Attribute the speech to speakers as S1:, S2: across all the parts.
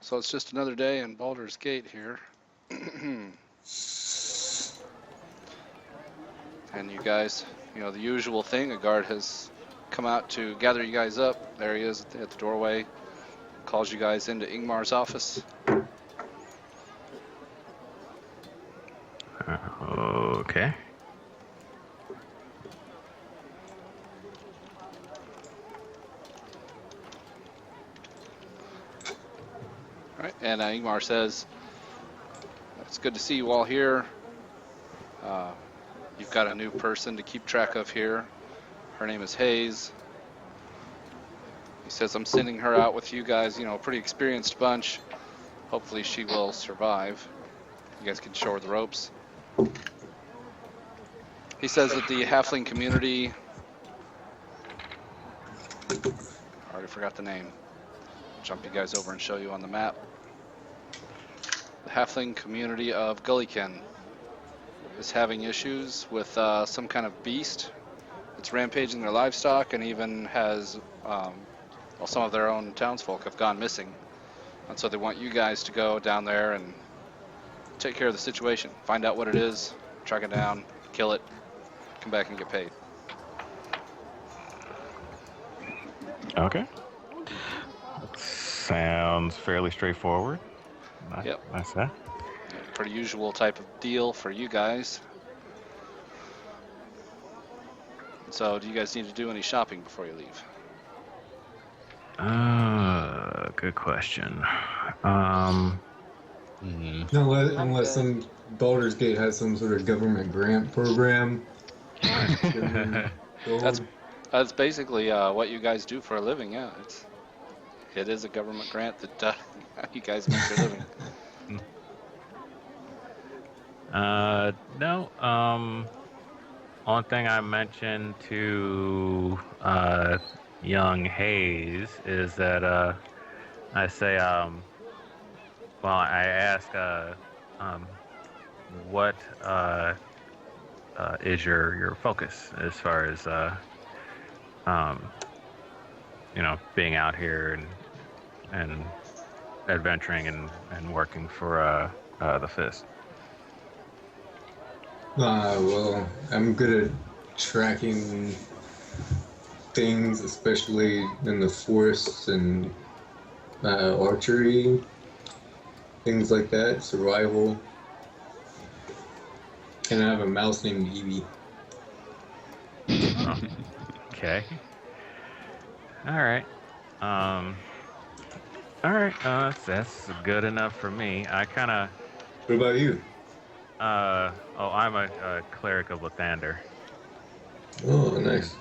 S1: So it's just another day in Baldur's Gate here. And you guys, the usual thing, a guard has come out to gather you guys up. There he is at the doorway, calls you guys into Ingmar's office.
S2: Okay.
S1: All right, and Ingmar says, it's good to see you all here. You've got a new person to keep track of here. Her name is Hayes. He says, I'm sending her out with you guys, a pretty experienced bunch. Hopefully she will survive. You guys can show her the ropes. He says that the halfling community, I already forgot the name. I'll jump you guys over and show you on the map. The halfling community of Gullykin is having issues with some kind of beast that's rampaging their livestock, and even has, some of their own townsfolk have gone missing. And so they want you guys to go down there and take care of the situation. Find out what it is, track it down, kill it, come back and get paid.
S2: Okay. Sounds fairly straightforward.
S1: Yep.
S2: That's that.
S1: Pretty usual type of deal for you guys. So do you guys need to do any shopping before you leave?
S2: Good question.
S3: Unless some Baldur's Gate has some sort of government grant program.
S1: That's basically what you guys do for a living. Yeah, it is a government grant that you guys make your living.
S2: No. One thing I mentioned to young Hayes is that I say, I ask, what is your focus as far as being out here and adventuring and working for the Fist.
S3: Well, I'm good at tracking things, especially in the forests and archery, things like that, survival. And I have a mouse named Evie.
S2: Oh, okay. All right. That's good enough for me. I kind of.
S3: What about you?
S2: I'm a cleric of Lathander.
S3: Oh, nice.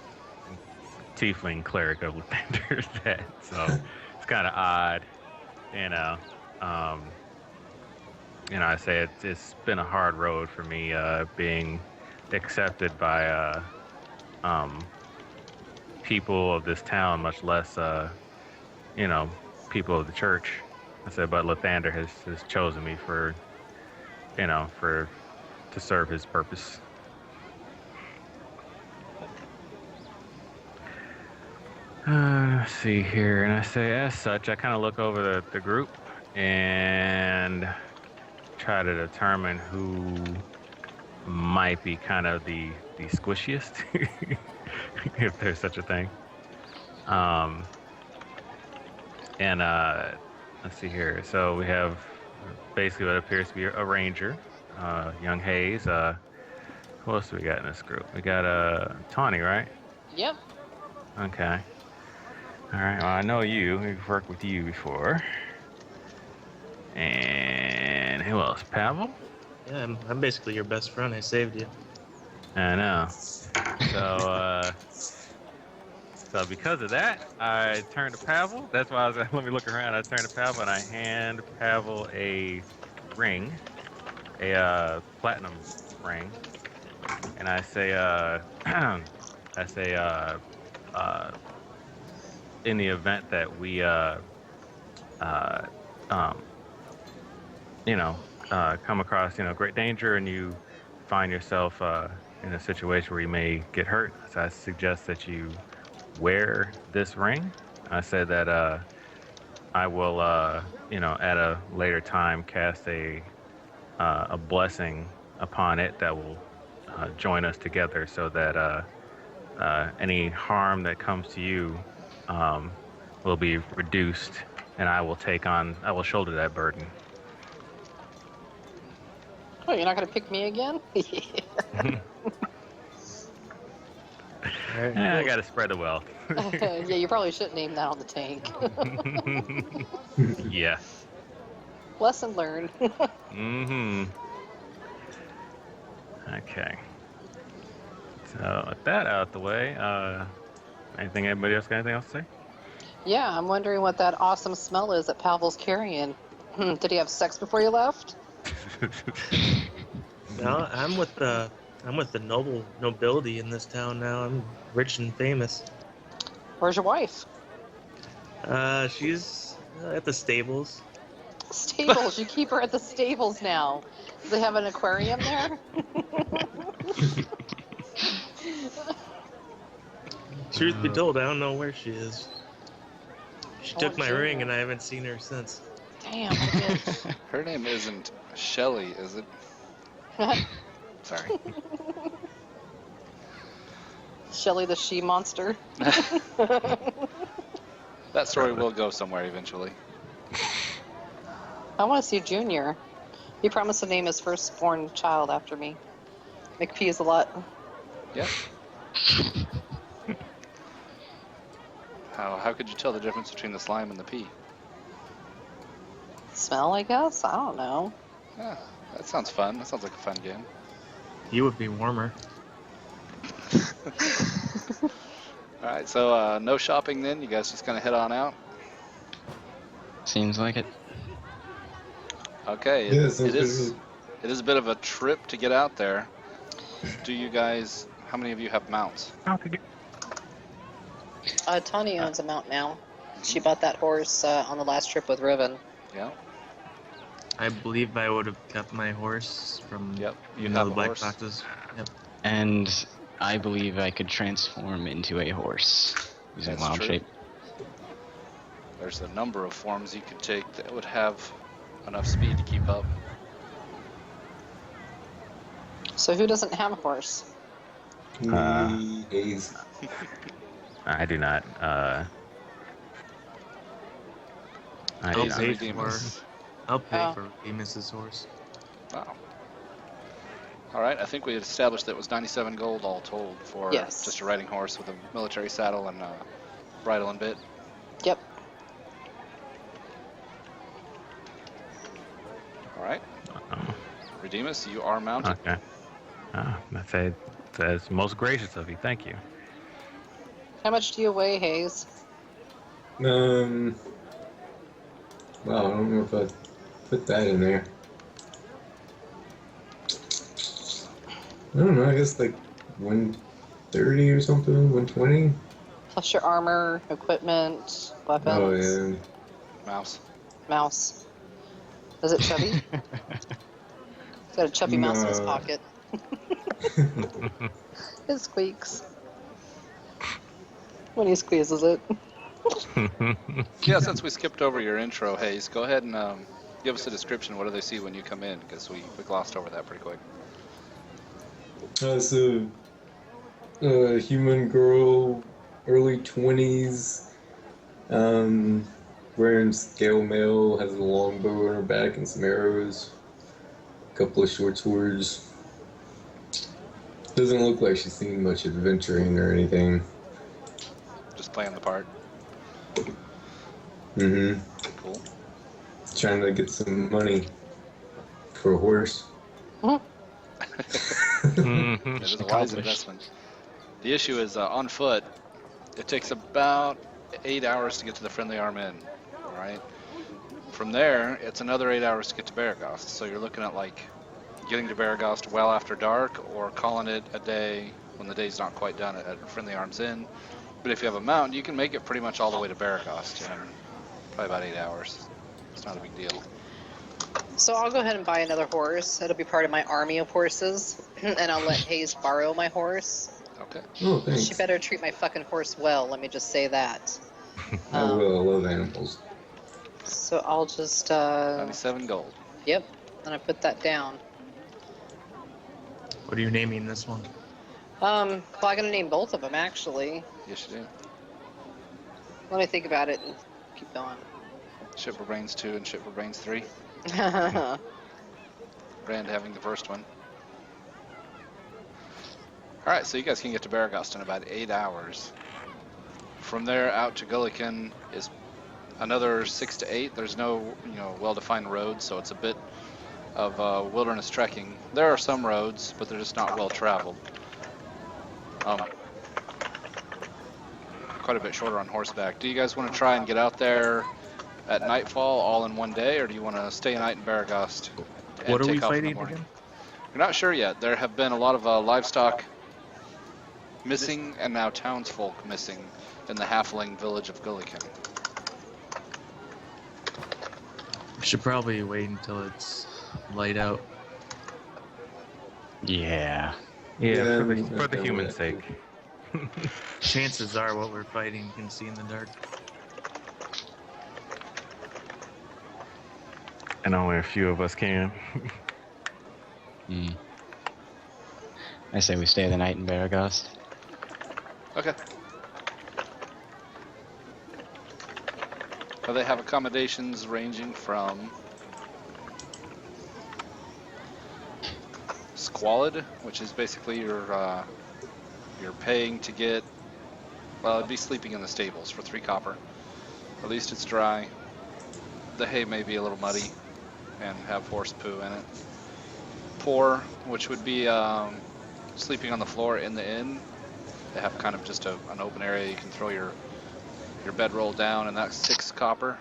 S2: Tiefling cleric of Lathander is that. So it's kind of odd, I say it's been a hard road for me being accepted by people of this town, much less people of the church. I said, but Lathander has chosen me to serve his purpose. Let's see here, and I say, as such, I kind of look over the group and try to determine who might be kind of the squishiest, if there's such a thing. Let's see here. So we have basically what appears to be a ranger, young Hayes. Who else do we got in this group? We got Tawny, right?
S4: Yep.
S2: Okay. All right. Well, I know you. We've worked with you before. And who else? Pavel?
S5: Yeah, I'm basically your best friend. I saved you.
S2: I know. So because of that, I turned to Pavel. That's why I was like, let me look around. I turned to Pavel and I hand Pavel a ring, a platinum ring, and I say, in the event that we, come across, great danger, and you find yourself in a situation where you may get hurt, so I suggest that you wear this ring. I said that I will, at a later time, cast a blessing upon it that will join us together, so that any harm that comes to you will be reduced, and I will shoulder that burden.
S4: Oh, you're not gonna pick me again?
S5: All right,
S2: I
S5: cool.
S2: got to spread the wealth.
S4: Yeah, you probably shouldn't name that on the tank.
S2: Yeah.
S4: Lesson learned.
S2: Mm-hmm. Okay. So with that out the way, anybody else got anything else to say?
S4: Yeah, I'm wondering what that awesome smell is that Pavel's carrying. Did he have sex before you left?
S5: No, I'm with the nobility in this town now. I'm rich and famous.
S4: Where's your wife?
S5: She's at the stables.
S4: Stables. You keep her at the stables now. Do they have an aquarium there?
S5: Truth be told, I don't know where she is. She took my
S4: Junior.
S5: ring, and I haven't seen her since.
S4: Damn, bitch.
S1: Her name isn't Shelly, is it? Sorry.
S4: Shelly the she monster.
S1: That story will go somewhere eventually.
S4: I want to see Junior. He promised to name his firstborn child after me. McP is a lot.
S1: Yeah. How could you tell the difference between the slime and the pea?
S4: Smell, I guess? I don't know.
S1: Yeah, that sounds fun. That sounds like a fun game.
S5: You would be warmer.
S1: Alright, so no shopping then? You guys just gonna head on out?
S6: Seems like it.
S1: Okay,
S3: Yeah,
S1: it
S3: sounds
S1: is
S3: good.
S1: it is a bit of a trip to get out there. Do you guys, how many of you have mounts?
S4: Tawny owns a mount now. She bought that horse on the last trip with Riven.
S1: Yeah?
S5: I believe I would have kept my horse from
S1: Yep, you
S5: the
S1: have a
S5: black
S1: horse.
S5: foxes. Yep.
S6: And I believe I could transform into a horse using
S1: That's
S6: wild
S1: true.
S6: shape.
S1: There's a number of forms you could take that would have enough speed to keep up.
S4: So who doesn't have a horse?
S3: Haze.
S2: I do not. I do
S5: I'll
S2: not.
S5: pay
S1: Redeem
S5: for.
S1: us.
S5: I'll pay
S4: Oh.
S5: for Remus's horse.
S1: Wow. Alright, I think we had established that it was 97 gold all told for
S4: Yes.
S1: just a riding horse with a military saddle and bridle and bit.
S4: Yep.
S1: Alright,
S2: Oh,
S1: Redeemus, you are mounted.
S2: okay. That's most gracious of you. Thank you.
S4: How much do you weigh, Hayes?
S3: Wow, I don't know if I put that in there. I don't know, I guess like 130 or something, 120?
S4: Plus your armor, equipment, weapons,
S3: Oh, yeah.
S1: Mouse.
S4: mouse. Is it chubby? He's got a chubby mouse in his
S3: No.
S4: pocket. It squeaks. When he squeezes it.
S1: Yeah, since we skipped over your intro, Hayes, go ahead and give us a description. What do they see when you come in? Because we glossed over that pretty quick.
S3: It's a human girl, early 20s, wearing scale mail, has a longbow on her back and some arrows, a couple of short swords. Doesn't look like she's seen much adventuring or anything.
S1: Just playing the part.
S3: Mm-hmm.
S1: Cool.
S3: Trying to get some money for a horse.
S2: Mhm.
S1: It is a wise
S6: Accomplished.
S1: investment. The issue is on foot, it takes about 8 hours to get to the Friendly Arm Inn. Alright? From there, it's another 8 hours to get to Baragost. So you're looking at like getting to Baragost well after dark or calling it a day when the day's not quite done at Friendly Arms Inn. But if you have a mount, you can make it pretty much all the way to Baragost in probably about 8 hours. It's not a big deal.
S4: So I'll go ahead and buy another horse. It'll be part of my army of horses. And I'll let Hayes borrow my horse.
S1: Okay.
S3: Oh, thanks.
S4: She better treat my fucking horse well, let me just say that.
S3: I will. I love animals.
S4: So I'll just
S1: 97 gold.
S4: Yep, and I put that down.
S5: What are you naming this one?
S4: Well, I'm gonna name both of them actually.
S1: Yes, you do.
S4: Let me think about it and keep going.
S1: Shipper Brains 2 and Shipper Brains 3. Rand having the first one. Alright, so you guys can get to Baragast in about 8 hours. From there out to Gulliken is another 6 to 8. There's no, well-defined road, so it's a bit of wilderness trekking. There are some roads, but they're just not well traveled. Quite a bit shorter on horseback. Do you guys want to try and get out there at nightfall all in one day, or do you want to stay a night in Baragast and
S5: What are we
S1: take off in the
S5: fighting
S1: morning?
S5: again?
S1: You're not sure yet. There have been a lot of livestock missing and now townsfolk missing in the halfling village of Gulliken.
S5: We should probably wait until it's light out.
S6: Yeah.
S2: Yeah,
S3: Yeah,
S2: for the
S3: yeah,
S2: human's
S3: yeah.
S2: sake.
S5: Chances are what we're fighting can see in the dark.
S2: And only a few of us can.
S6: I say we stay the night in Baragast.
S1: Okay. Well, they have accommodations ranging from squalid, which is basically you're paying to get, well, it'd be sleeping in the stables for 3 copper. At least it's dry. The hay may be a little muddy and have horse poo in it. Poor, which would be sleeping on the floor in the inn. They have kind of just an open area you can throw your bedroll down, and that's 6 copper.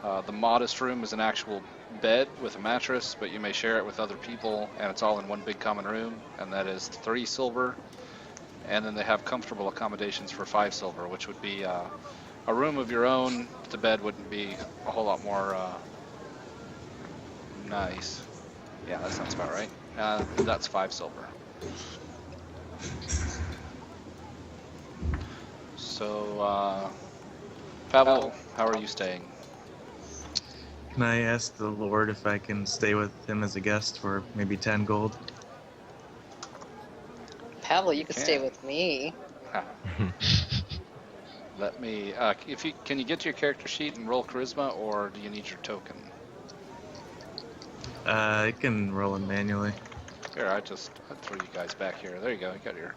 S1: The modest room is an actual bed with a mattress, but you may share it with other people, and it's all in one big common room, and that is 3 silver. And then they have comfortable accommodations for 5 silver, which would be a room of your own. The bed wouldn't be a whole lot more nice. Yeah, that sounds about right. That's 5 silver. So, Pavel, how are you staying?
S5: Can I ask the Lord if I can stay with him as a guest for maybe 10 gold?
S4: Pavel, you could stay
S1: Can.
S4: with me.
S1: Let me. Can you get to your character sheet and roll charisma, or do you need your token?
S5: I can roll him manually.
S1: Here, I'd throw you guys back here. There you go. You got your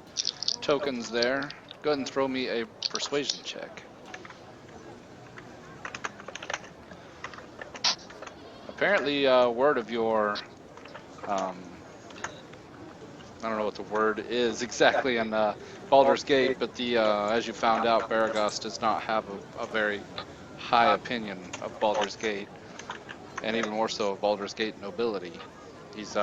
S1: tokens there. Go ahead and throw me a persuasion check. Apparently, word of your, I don't know what the word is exactly in Baldur's Gate, but as you found out, Baragast does not have a very high opinion of Baldur's Gate, and even more so of Baldur's Gate nobility. He's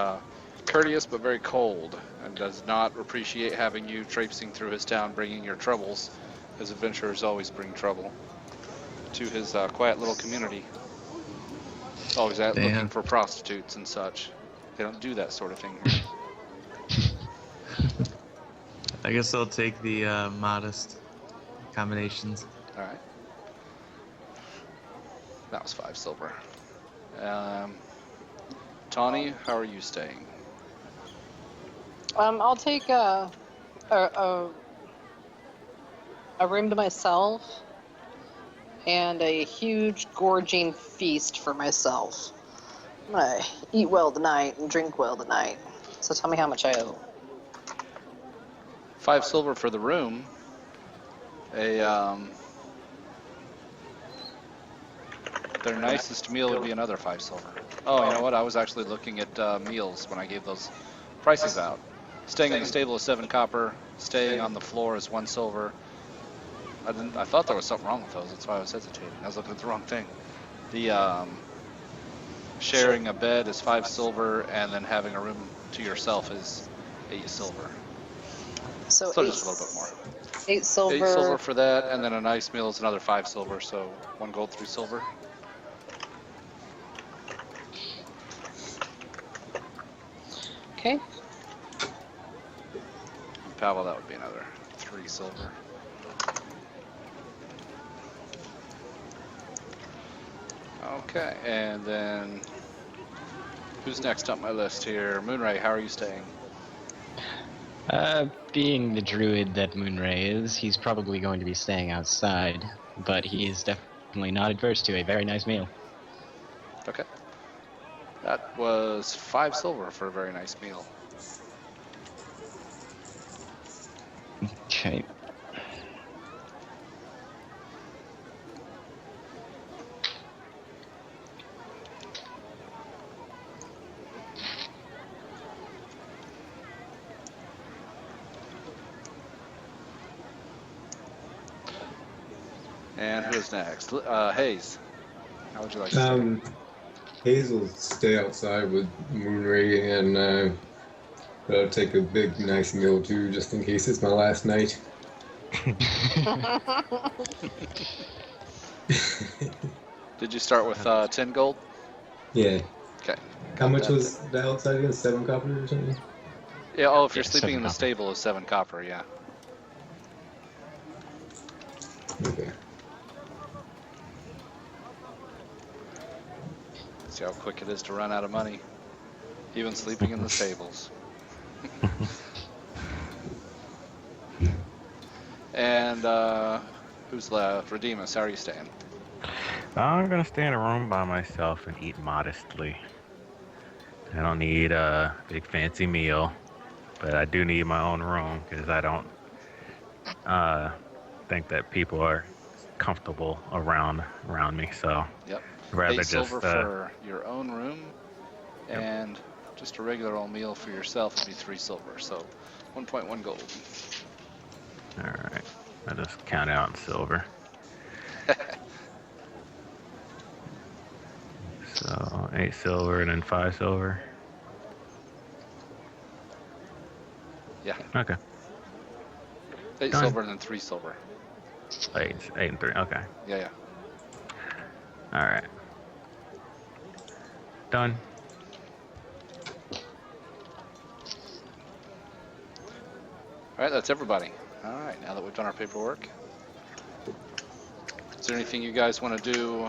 S1: courteous but very cold, and does not appreciate having you traipsing through his town bringing your troubles, as adventurers always bring trouble to his quiet little community. Always out looking for prostitutes and such. They don't do that sort of thing here.
S5: I guess I'll take the modest accommodations.
S1: Alright. That was 5 silver. Tawny, how are you staying?
S4: I'll take a room to myself and a huge gorging feast for myself. I'm gonna eat well tonight and drink well tonight. So tell me how much I owe.
S1: 5 silver for the room. Their nicest meal would be another 5 silver. Oh, you know what? I was actually looking at meals when I gave those prices out. Staying in the stable is 7 copper. Staying on the floor is 1 silver. I thought there was something wrong with those. That's why I was hesitating. I was looking at the wrong thing. The sharing a bed is 5 silver, and then having a room to yourself is 8 silver.
S4: So
S1: just a little bit more.
S4: 8 silver.
S1: 8 silver for that, and then a nice meal is another 5 silver, so 1 gold, 3 silver.
S4: Okay.
S1: Pavel, that would be another 3 silver. Okay, and then who's next up my list here? Moonray, how are you staying?
S6: Being the druid that Moonray is, he's probably going to be staying outside, but he is definitely not adverse to a very nice meal.
S1: Okay. That was 5 silver for a very nice meal.
S6: Okay.
S1: And who's next? Hayes, how would you like to stay?
S3: Hayes will stay outside with Moonray, and I'll take a big, nice meal too, just in case it's my last night.
S1: Did you start with 10 gold?
S3: Yeah.
S1: Okay.
S3: How much
S1: that
S3: was the outside again? 7 copper or something?
S1: Yeah, oh, if you're
S6: Yeah,
S1: sleeping
S6: 7
S1: in the
S6: copper.
S1: stable, is 7 copper, yeah.
S3: Okay.
S1: See how quick it is to run out of money, even sleeping in the stables. And who's left? Redeemus, how are you staying?
S2: I'm gonna stay in a room by myself and eat modestly. I don't need a big fancy meal, but I do need my own room because I don't think that people are comfortable around me. So
S1: Yep.
S2: I'd rather
S1: 8
S2: just
S1: silver for your own room,
S2: Yep.
S1: and just a regular old meal for yourself would be 3 silver, so 1.1 gold.
S2: all right. I just count out in silver. So 8 silver and then 5 silver.
S1: Yeah,
S2: Okay.
S1: 8
S2: Done.
S1: silver and then 3 silver.
S2: 8 and 3. Okay.
S1: Yeah.
S2: All right. Done.
S1: All right, that's everybody. All right, now that we've done our paperwork, is there anything you guys want to do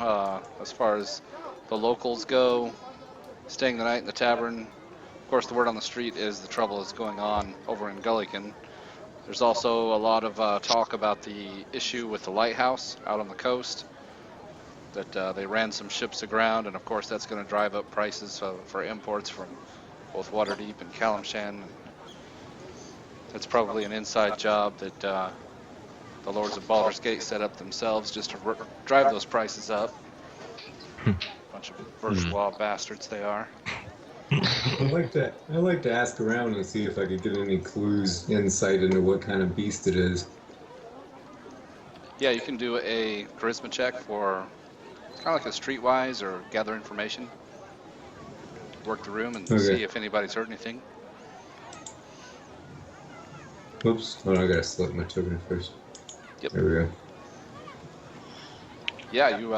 S1: as far as the locals go? Staying the night in the tavern. Of course, the word on the street is the trouble is going on over in Gulliken. There's also a lot of talk about the issue with the lighthouse out on the coast, that they ran some ships aground, and of course that's going to drive up prices for imports from both Waterdeep and Calimshan. It's probably an inside job that the Lords of Baldur's Gate set up themselves just to drive those prices up. Bunch of bourgeois bastards they are.
S3: I'd like to ask around and see if I could get any clues, insight into what kind of beast it is.
S1: Yeah, you can do a charisma check for kind of like a streetwise or gather information. Work the room and
S3: Okay.
S1: see if anybody's heard anything.
S3: Oops. Oh, I gotta select my token first.
S1: Yep.
S3: There we go.
S1: Yeah, you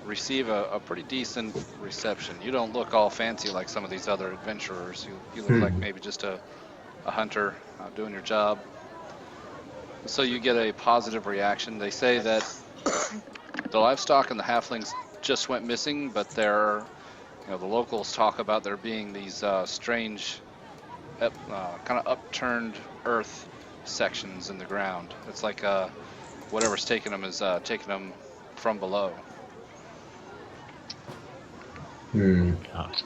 S1: receive a pretty decent reception. You don't look all fancy like some of these other adventurers. You look like maybe just a hunter doing your job. So you get a positive reaction. They say that the livestock and the halflings just went missing, but the locals talk about there being these strange, kind of upturned earth sections in the ground. It's like whatever's taking them is taking them from below.
S6: God.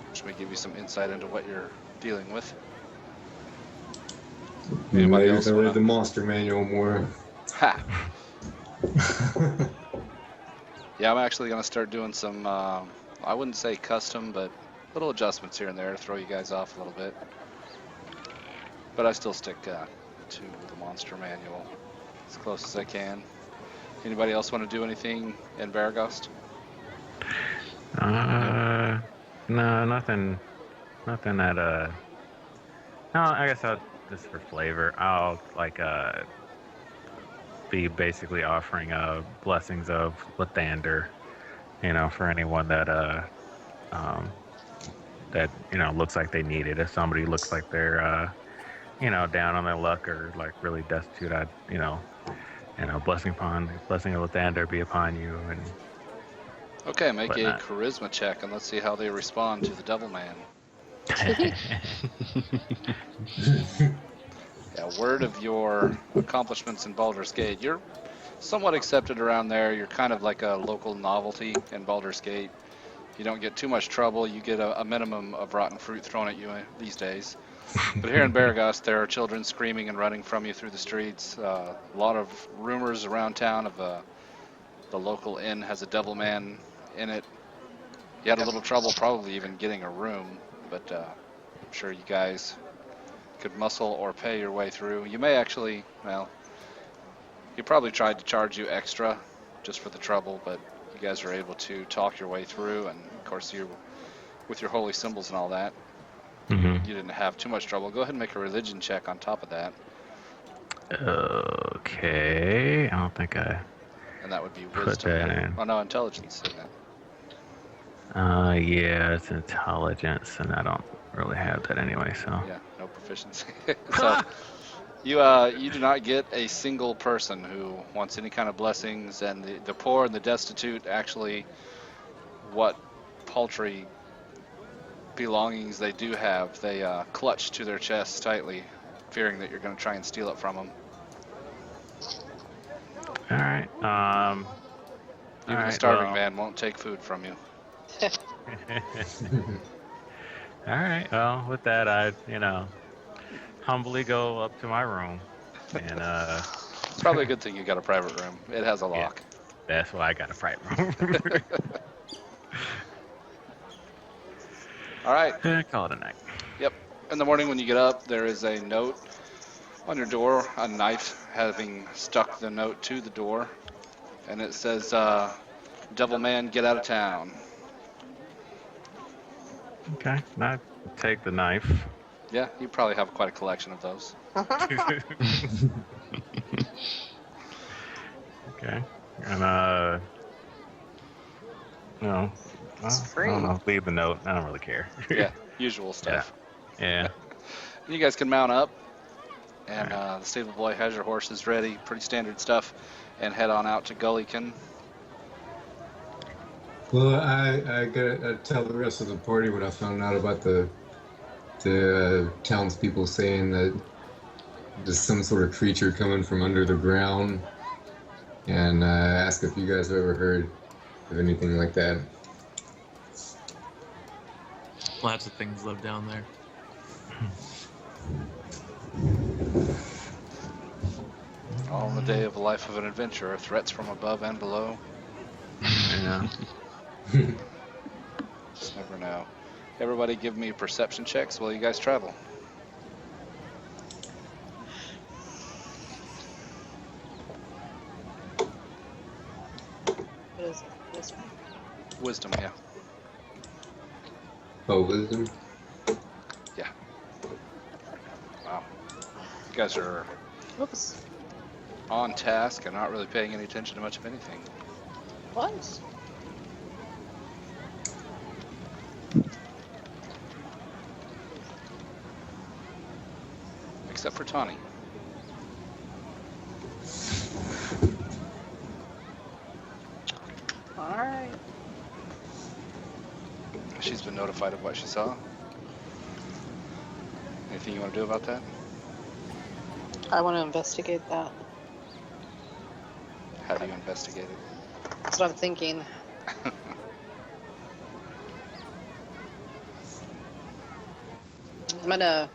S1: Which may give you some insight into what you're dealing with.
S3: Maybe
S1: Anybody
S3: if
S1: else
S3: I
S1: wanna-
S3: read the monster manual more.
S1: Ha! Yeah, I'm actually going to start doing some, I wouldn't say custom, but little adjustments here and there to throw you guys off a little bit. But I still stick to the monster manual as close as I can. Anybody else want to do anything in Varaghost?
S2: No, nothing that no, I guess I'll just for flavor, I'll be basically offering blessings of Lathander, for anyone that that looks like they need it. If somebody looks like they're down on their luck or like really destitute, I'd, blessing of Lathander be upon you and
S1: Okay, make a
S2: whatnot.
S1: charisma check and let's see how they respond to the Devil Man. Yeah, word of your accomplishments in Baldur's Gate. You're somewhat accepted around there. You're kind of like a local novelty in Baldur's Gate. You don't get too much trouble. You get a minimum of rotten fruit thrown at you these days. But here in Baragos, there are children screaming and running from you through the streets. A lot of rumors around town of the local inn has a devil man in it. You had a little trouble probably even getting a room, but I'm sure you guys could muscle or pay your way through. You may actually, well, he probably tried to charge you extra just for the trouble, but you guys are able to talk your way through, and of course you, with your holy symbols and all that,
S2: Mm-hmm.
S1: you didn't have too much trouble. Go ahead and make a religion check on top of that,
S2: Okay, I don't think I
S1: and that would be
S2: put
S1: wisdom.
S2: that in.
S1: Oh no, intelligence. Isn't it?
S2: Yeah, it's intelligence, and I don't really have that anyway, so.
S1: Yeah, no proficiency. So you do not get a single person who wants any kind of blessings, and the poor and the destitute actually, what paltry belongings they do have, they clutch to their chests tightly, fearing that you're going to try and steal it from them.
S2: All right.
S1: Even a starving man won't take food from you.
S2: All right. Well, with that, I, humbly go up to my room, and
S1: It's probably a good thing you got a private room. It has a lock.
S2: that's why I got a private room.
S1: All right.
S2: Call it a night.
S1: Yep. In the morning when you get up, there is a note on your door, a knife having stuck the note to the door, and it says, "Devil man, get out of town."
S2: Okay. I take the knife.
S1: Yeah, you probably have quite a collection of those.
S2: Okay. And no.
S4: It's
S2: I
S4: free.
S2: don't know. Leave the note. I don't really care.
S1: Yeah, usual stuff.
S2: Yeah.
S1: And you guys can mount up, and the stable boy has your horses ready, pretty standard stuff, and head on out to Gullykin.
S3: Well, I gotta tell the rest of the party what I found out about the townspeople saying that there's some sort of creature coming from under the ground, and ask if you guys have ever heard of anything like that.
S5: Lots of things live down there.
S1: All in the day of a life of an adventurer, threats from above and below.
S2: Yeah.
S1: Just never know. Everybody give me perception checks while you guys travel.
S4: What is it? This one?
S1: Wisdom, yeah.
S3: Oh, wisdom?
S1: Yeah. Wow. You guys are
S4: Whoops.
S1: on task and not really paying any attention to much of anything.
S4: What?
S1: Except for Tawny.
S4: Alright.
S1: She's been notified of what she saw. Anything you want to do about that?
S4: I want to investigate that.
S1: How do you investigate it?
S4: That's what I'm thinking. I'm gonna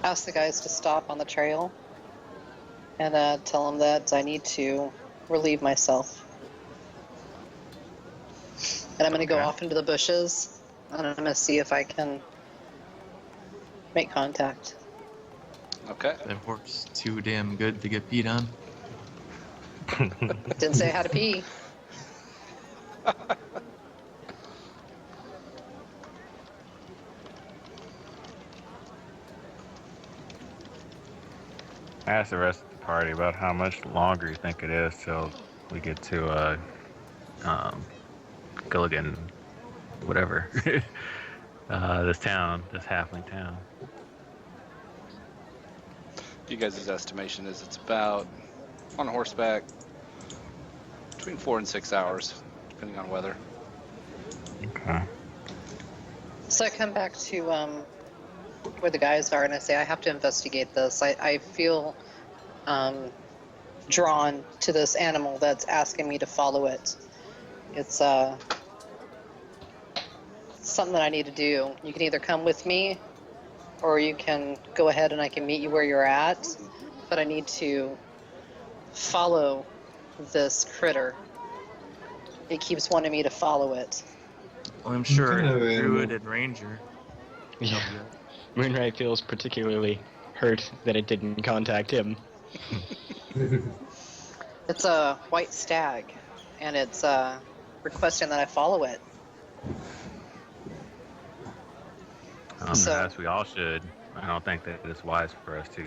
S4: ask the guys to stop on the trail and tell them that I need to relieve myself. And I'm gonna go
S2: Okay.
S4: off into the bushes and I'm gonna see if I can make contact.
S1: Okay.
S5: That horse too damn good to get peed on.
S4: Didn't say how to pee.
S2: I asked the rest of the party about how much longer you think it is till we get to Gilligan whatever. This halfling town.
S1: You guys' estimation is it's about, on horseback, between 4 and 6 hours, depending on weather.
S2: Okay.
S4: So I come back to where the guys are, and I say I have to investigate this. I feel drawn to this animal that's asking me to follow it. It's something that I need to do. You can either come with me, or you can go ahead and I can meet you where you're at. But I need to follow this critter. It keeps wanting me to follow it.
S5: Well, I'm sure
S3: kind of
S5: Druid
S3: animal?
S5: and Ranger.
S6: Yeah. Moonray feels particularly hurt that it didn't contact him.
S4: It's a white stag, and it's requesting that I follow it. So-
S2: As we all should. I don't think that it's wise for us to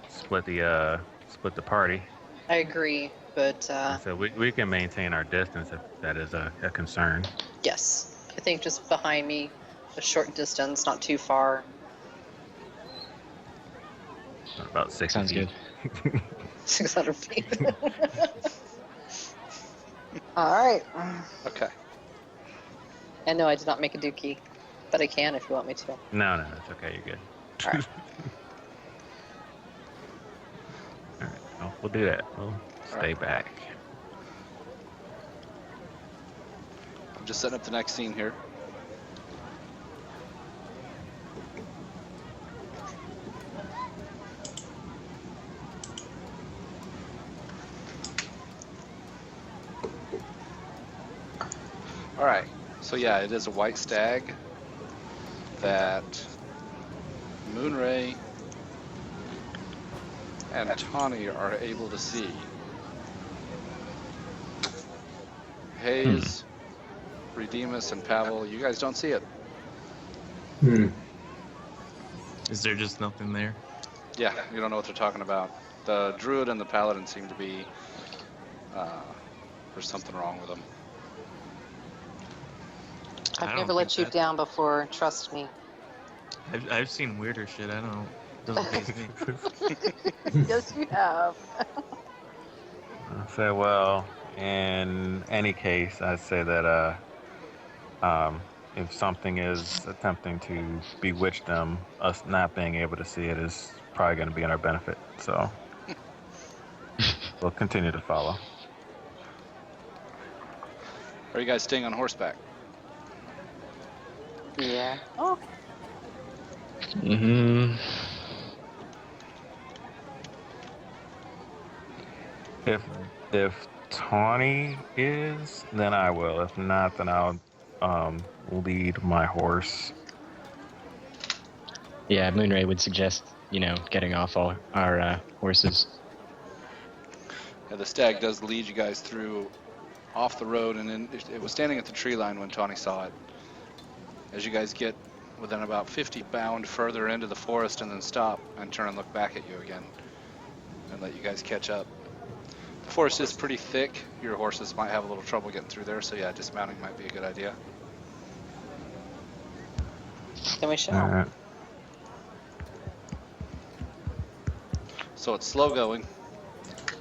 S2: split the party.
S4: I agree, but
S2: So we can maintain our distance if that is a concern.
S4: yes, I think just behind me, a short distance, not too far.
S2: About 6
S6: Sounds
S2: feet.
S6: good.
S4: 600 feet. All right.
S1: Okay.
S4: And no, I did not make a dookie, but I can if you want me to.
S2: No, it's okay. You're good.
S4: All right.
S2: All right. Well, we'll do that. We'll stay back.
S1: I'm just setting up the next scene here. All right, so yeah, it is a white stag that Moonray and Tawny are able to see. Hayes, Redeemus, and Pavel, you guys don't see it.
S5: Is there just nothing there?
S1: Yeah, you don't know what they're talking about. The Druid and the Paladin seem to be, there's something wrong with them.
S5: I
S4: I've
S5: don't
S4: never let
S5: think
S4: you
S5: that-
S4: down before. Trust me.
S5: I've seen weirder shit. I don't. Doesn't faze me.
S4: Yes, you have.
S2: I'll say, well, in any case, I'd say that if something is attempting to bewitch them, us not being able to see it is probably going to be in our benefit. So we'll continue to follow.
S1: Are you guys staying on horseback?
S4: Yeah. Oh.
S6: Mm-hmm.
S2: If Tawny is, then I will. If not, then I'll lead my horse.
S6: Yeah, Moonray would suggest, getting off all our horses.
S1: Yeah, the stag does lead you guys through off the road, and then it was standing at the tree line when Tawny saw it. As you guys get within about 50 bound further into the forest and then stop and turn and look back at you again and let you guys catch up. The forest is pretty thick. Your horses might have a little trouble getting through there, so yeah, dismounting might be a good idea.
S4: Then we shall.
S2: All right.
S1: So it's slow going.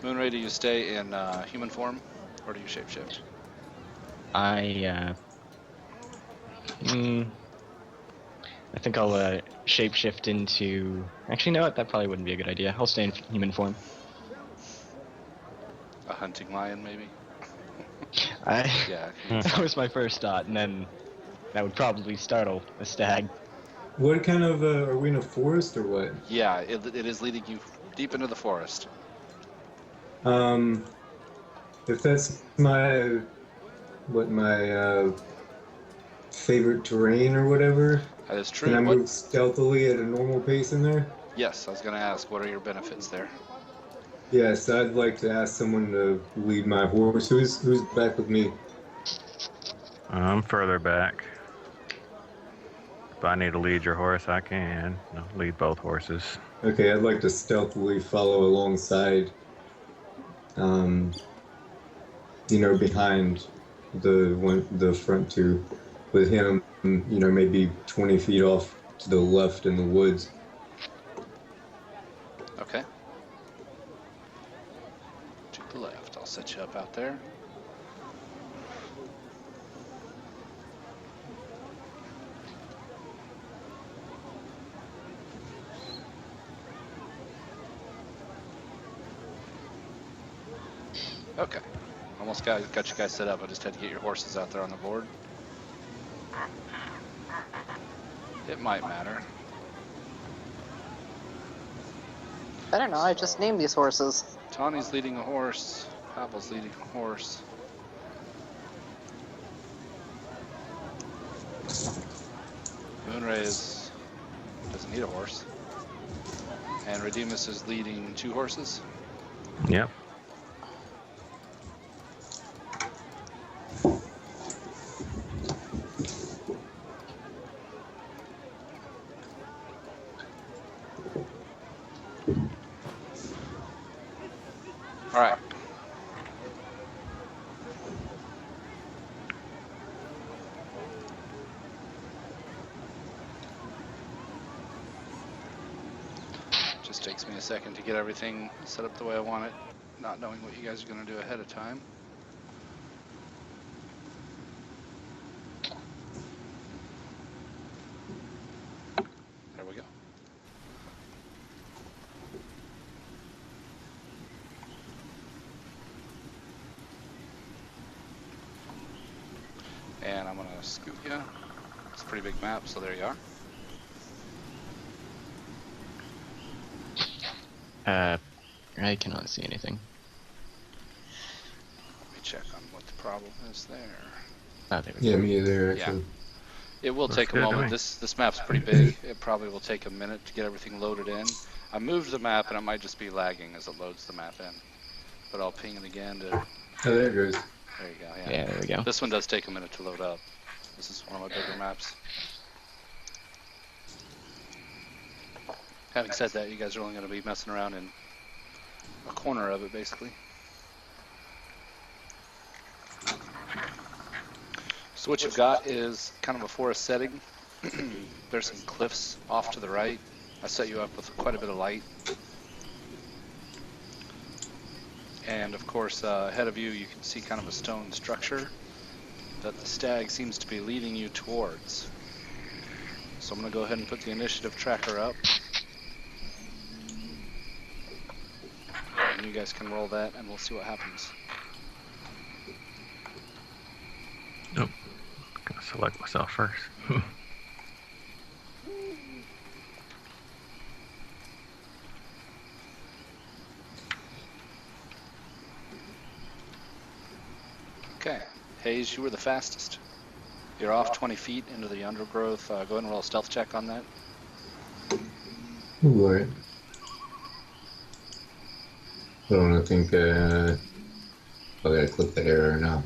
S1: Moonray, do you stay in human form or do you shapeshift?
S6: I think I'll shapeshift into. Actually, no, that probably wouldn't be a good idea. I'll stay in human form.
S1: A hunting lion, maybe? Yeah.
S6: That was my first thought, and then that would probably startle a stag.
S3: What kind of, are we in a forest or what?
S1: Yeah, it is leading you deep into the forest.
S3: If that's my favorite terrain or whatever,
S1: That is true.
S3: can I
S1: What-
S3: move stealthily at a normal pace in there?
S1: Yes, I was going to ask, what are your benefits there?
S3: Yes, I'd like to ask someone to lead my horse. Who's back with me?
S2: I'm further back. If I need to lead your horse, I can. I'll lead both horses.
S3: Okay, I'd like to stealthily follow alongside. Behind the front two. with him, maybe 20 feet off to the left in the woods.
S1: Okay. To the left. I'll set you up out there. Okay. Almost got you guys set up. I just had to get your horses out there on the board. It might matter.
S4: I don't know. I just named these horses.
S1: Tawny's leading a horse. Pavel's leading a horse. Moonray doesn't need a horse. And Redeemus is leading 2 horses.
S2: Yep.
S1: All right. Just takes me a second to get everything set up the way I want it, not knowing what you guys are going to do ahead of time. There we go. And I'm going to scoot you. It's a pretty big map, so there you are.
S6: I cannot see anything.
S1: Let me check on what the problem is there.
S6: Ah, there we go.
S3: Yeah, me either, actually.
S1: It will
S2: Looks
S1: take a
S2: good to
S1: moment.
S2: me.
S1: This map's pretty big. It probably will take a minute to get everything loaded in. I moved the map and it might just be lagging as it loads the map in. But I'll ping it again to,
S3: Oh, there it goes.
S1: there you go, yeah.
S6: Yeah, there we go.
S1: This one does take a minute to load up. This is one of my bigger maps. Having said that, you guys are only going to be messing around in a corner of it, basically. So what you've got is kind of a forest setting. There's some cliffs off to the right. I set you up with quite a bit of light. And of course, ahead of you, you can see kind of a stone structure that the stag seems to be leading you towards. So I'm going to go ahead and put the initiative tracker up. And you guys can roll that and we'll see what happens.
S2: Nope. Gotta select myself first.
S1: Okay, Hayes, you were the fastest. You're off 20 feet into the undergrowth. Go ahead and roll a stealth check on that.
S3: Ooh, alright. Hold on, I think, I gotta click the arrow now.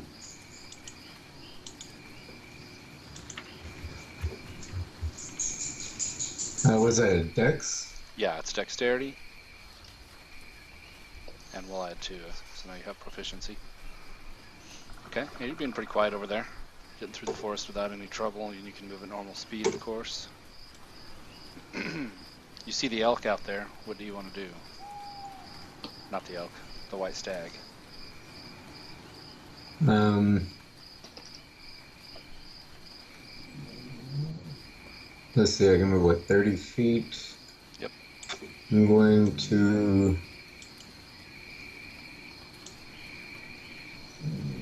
S3: Was that a dex?
S1: Yeah, it's dexterity. And we'll add 2, so now you have proficiency. Okay, yeah, you're being pretty quiet over there. Getting through the forest without any trouble, and you can move at normal speed, of course. You see the elk out there. What do you want to do? Not the elk, the white stag.
S3: Let's see, I can move, what, 30 feet?
S1: Yep.
S3: I'm going to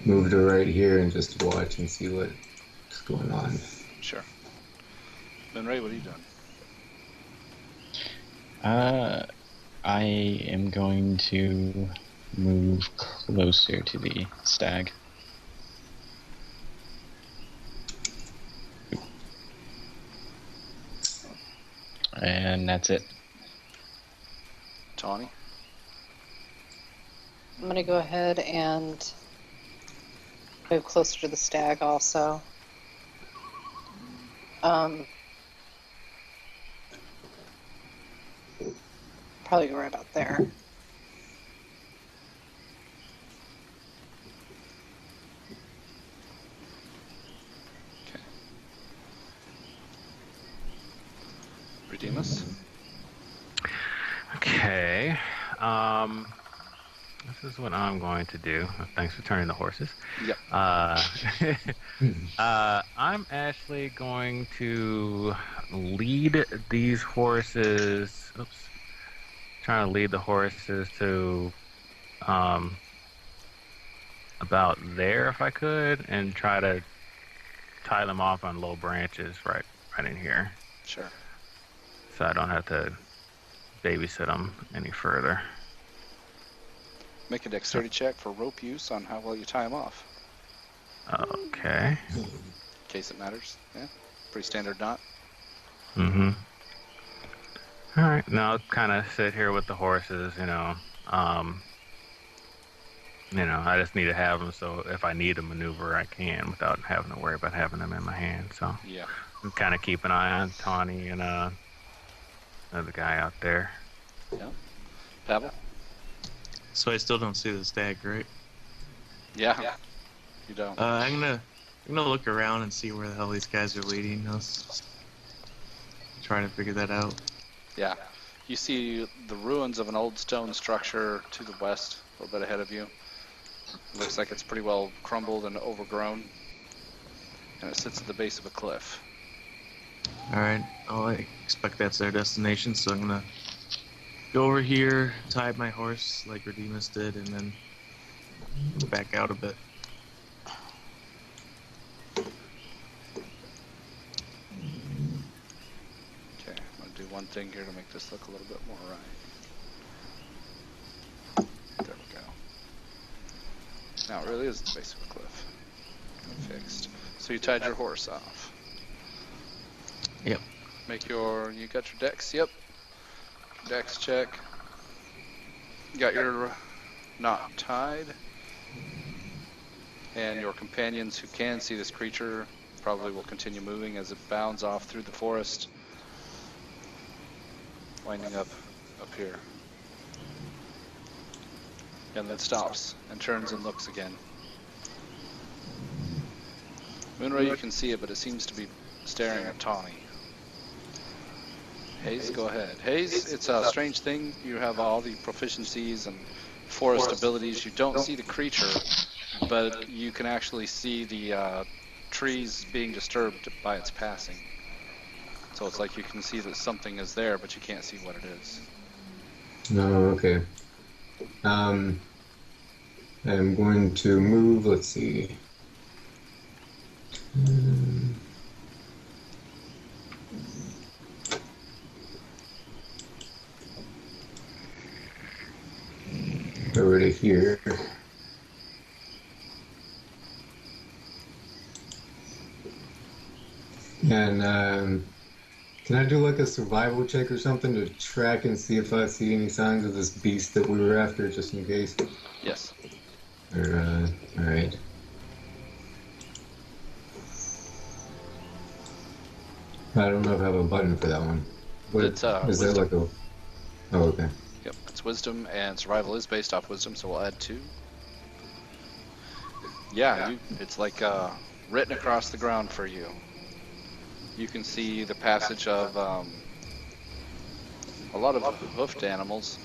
S3: move to right here and just watch and see what's going on.
S1: Sure. Ben Ray, what are you doing?
S6: I am going to move closer to the stag. And that's it.
S1: Tawny?
S4: I'm gonna go ahead and move closer to the stag also. Probably go right about there.
S1: Okay. Redeemus.
S2: Okay. This is what I'm going to do. Thanks for turning the horses.
S1: Yep.
S2: I'm actually going to lead these horses. Oops. Trying to lead the horses to about there if I could, and try to tie them off on low branches right in here,
S1: Sure.
S2: so I don't have to babysit them any further.
S1: Make a dexterity check for rope use on how well you tie them off.
S2: Okay.
S1: In case it matters. Yeah. Pretty standard knot.
S2: Mm-hmm. All right. Now I'll kind of sit here with the horses, I just need to have them so if I need a maneuver, I can without having to worry about having them in my hand. So
S1: Yeah.
S2: I'm kind of keeping an eye on Tawny and another guy out there.
S1: Yeah. Pavel?
S5: So I still don't see the stag, right?
S1: Yeah. You don't.
S5: I'm gonna look around and see where the hell these guys are leading us. Trying to figure that out.
S1: Yeah. You see the ruins of an old stone structure to the west, a little bit ahead of you. Looks like it's pretty well crumbled and overgrown. And it sits at the base of a cliff.
S5: Alright, I expect that's their destination, so I'm gonna go over here, tie my horse like Redeemus did, and then back out a bit.
S1: Okay, I'm going to do one thing here to make this look a little bit more right. There we go. Now it really is the base of a cliff. Fixed. So you tied your horse off.
S5: Yep.
S1: You got your dex, yep. Dex check. You got your knot tied. And your companions who can see this creature probably will continue moving as it bounds off through the forest, winding up here. And then stops and turns and looks again. Moonray, you can see it, but it seems to be staring at Tawny. Hayes, go ahead. Hayes, it's a strange thing. You have all the proficiencies and forest abilities. You don't see the creature, but you can actually see the trees being disturbed by its passing. So it's like you can see that something is there, but you can't see what it is.
S3: Oh, okay. I'm going to move, let's see. Over to here. And can I do like a survival check or something to track and see if I see any signs of this beast that we were after, just in case?
S1: Yes.
S3: Or, alright. I don't know if I have a button for that one. What,
S1: It's
S3: is that
S1: wisdom.
S3: like a... Oh, okay.
S1: Yep, it's wisdom, and survival is based off wisdom, so we'll add 2. Yeah, it's like written across the ground for you. You can see the passage of a lot of hoofed animals.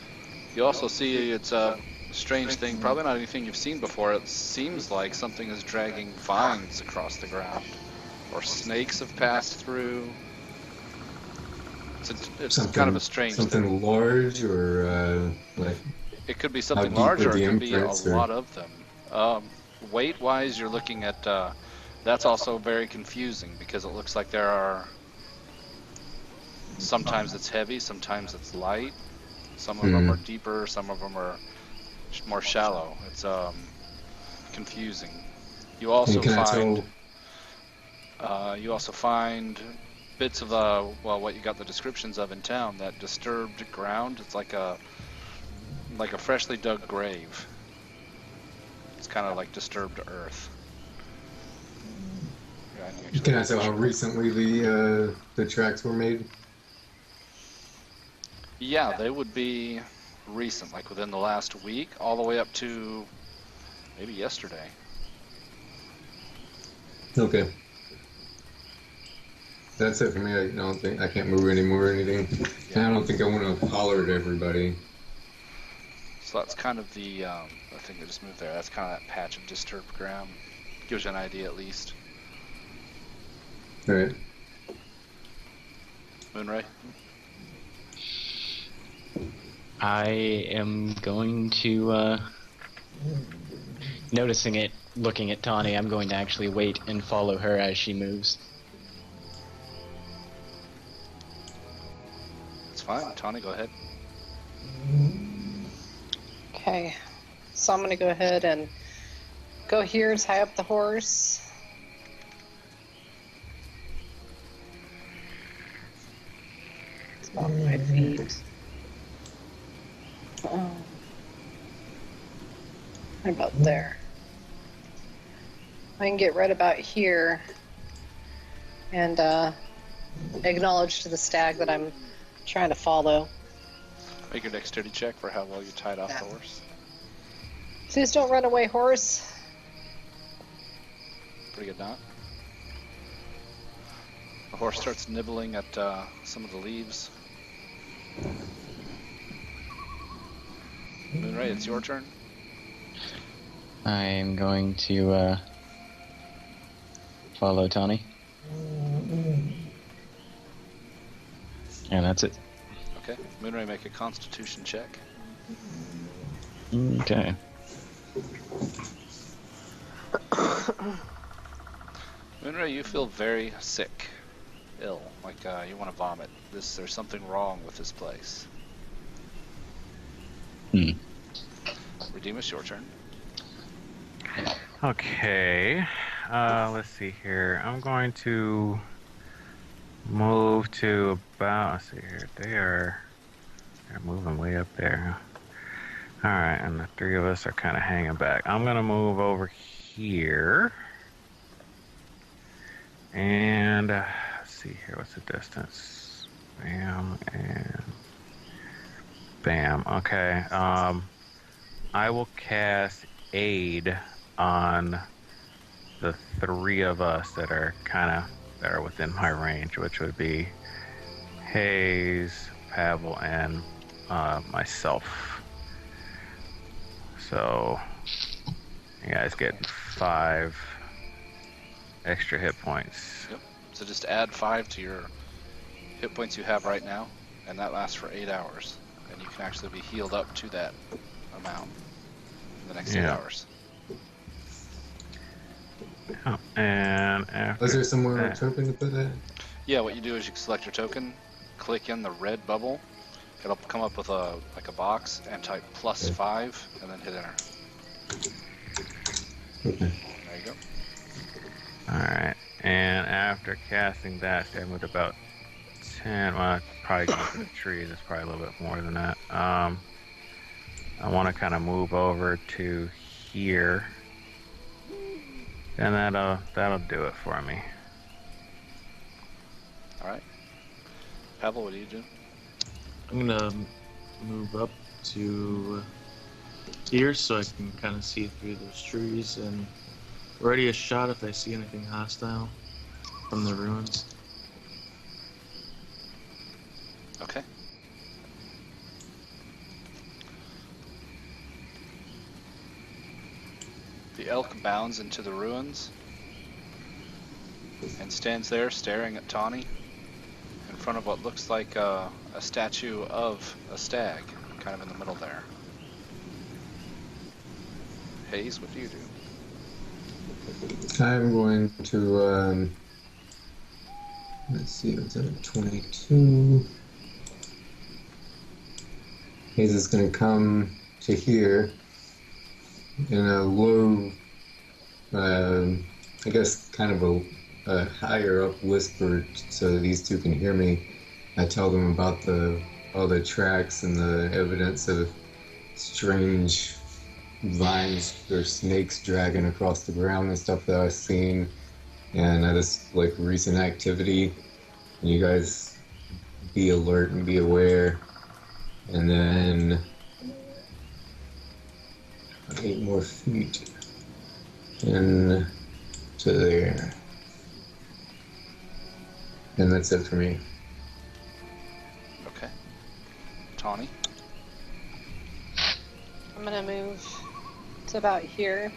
S1: You also see it's a strange thing, probably not anything you've seen before. It seems like something is dragging vines across the ground, or snakes have passed through. It's kind of a strange thing.
S3: Something large, or like...
S1: It could be something
S3: deep
S1: large,
S3: were
S1: or
S3: the
S1: it could be a
S3: imprints, or-
S1: lot of them. Weight-wise, you're looking at... that's also very confusing, because it looks like there are... Sometimes it's heavy, sometimes it's light. Some of them are deeper, some of them are more shallow. It's confusing. You also
S3: Can I
S1: find...
S3: tell...
S1: you also find bits of what you got the descriptions of in town, that disturbed ground. It's like a freshly dug grave. It's kind of like disturbed earth. Yeah, and you actually
S3: Can I
S1: have a
S3: tell how
S1: picture.
S3: recently the tracks were made?
S1: Yeah, they would be recent, like within the last week, all the way up to maybe yesterday.
S3: Okay. That's it for me. I don't think I can't move anymore or anything. And I don't think I want to holler at everybody.
S1: So that's kind of the thing that just moved there. That's kind of that patch of disturbed ground. Gives you an idea at least.
S3: All right.
S1: Moonray?
S6: I am going to, noticing it, looking at Tawny, I'm going to actually wait and follow her as she moves.
S1: It's fine. Tawny, go ahead.
S4: Okay, so I'm gonna go ahead and go here, tie up the horse. It's about 5 feet. Right about there. I can get right about here and acknowledge to the stag that I'm trying to follow.
S1: Make your dexterity check for how well you tied off the horse.
S4: Please don't run away, horse.
S1: Pretty good knot. The horse starts nibbling at some of the leaves. Moonray, it's your turn.
S6: I'm going to follow Tawny. And that's it.
S1: Okay. Moonray, make a constitution check.
S6: Okay.
S1: Moonray, you feel very sick. Ill. Like you want to vomit. There's something wrong with this place. Redeemus, your turn.
S2: Okay. Let's see here. I'm going to move to about. Let's see here. They're moving way up there. All right, and the three of us are kind of hanging back. I'm gonna move over here, and let's see here. What's the distance? Bam and bam. Okay. I will cast aid on the three of us that are within my range, which would be Hayes, Pavel, and myself. So you guys get 5 extra hit points.
S1: Yep. So just add 5 to your hit points you have right now, and that lasts for 8 hours. And you can actually be healed up to that amount in the next 8 hours.
S2: Oh, and after
S3: Was there somewhere a token to put that?
S1: Yeah, what you do is you select your token, click in the red bubble. It'll come up with a box and type +5 and then hit enter.
S3: Okay.
S1: There you go.
S2: Alright, and after casting that, I moved about 10, well, probably going to the trees, it's probably a little bit more than that. I want to kind of move over to here, and that'll do it for me.
S1: Alright. Pavel, what do you do?
S5: I'm gonna move up to here so I can kind of see through those trees and ready a shot if I see anything hostile from the ruins.
S1: Okay. The elk bounds into the ruins and stands there staring at Tawny in front of what looks like a statue of a stag, kind of in the middle there. Hayes, what do you do?
S3: I'm going to, let's see, what's that, 22? He's just going to come to here in a low, I guess kind of a higher up whisper so that these two can hear me. I tell them about all the tracks and the evidence of strange vines or snakes dragging across the ground and stuff that I've seen, and this like recent activity. And you guys be alert and be aware. And then 8 more feet into there. And that's it for me.
S1: Okay. Tawny?
S4: I'm gonna move to about here.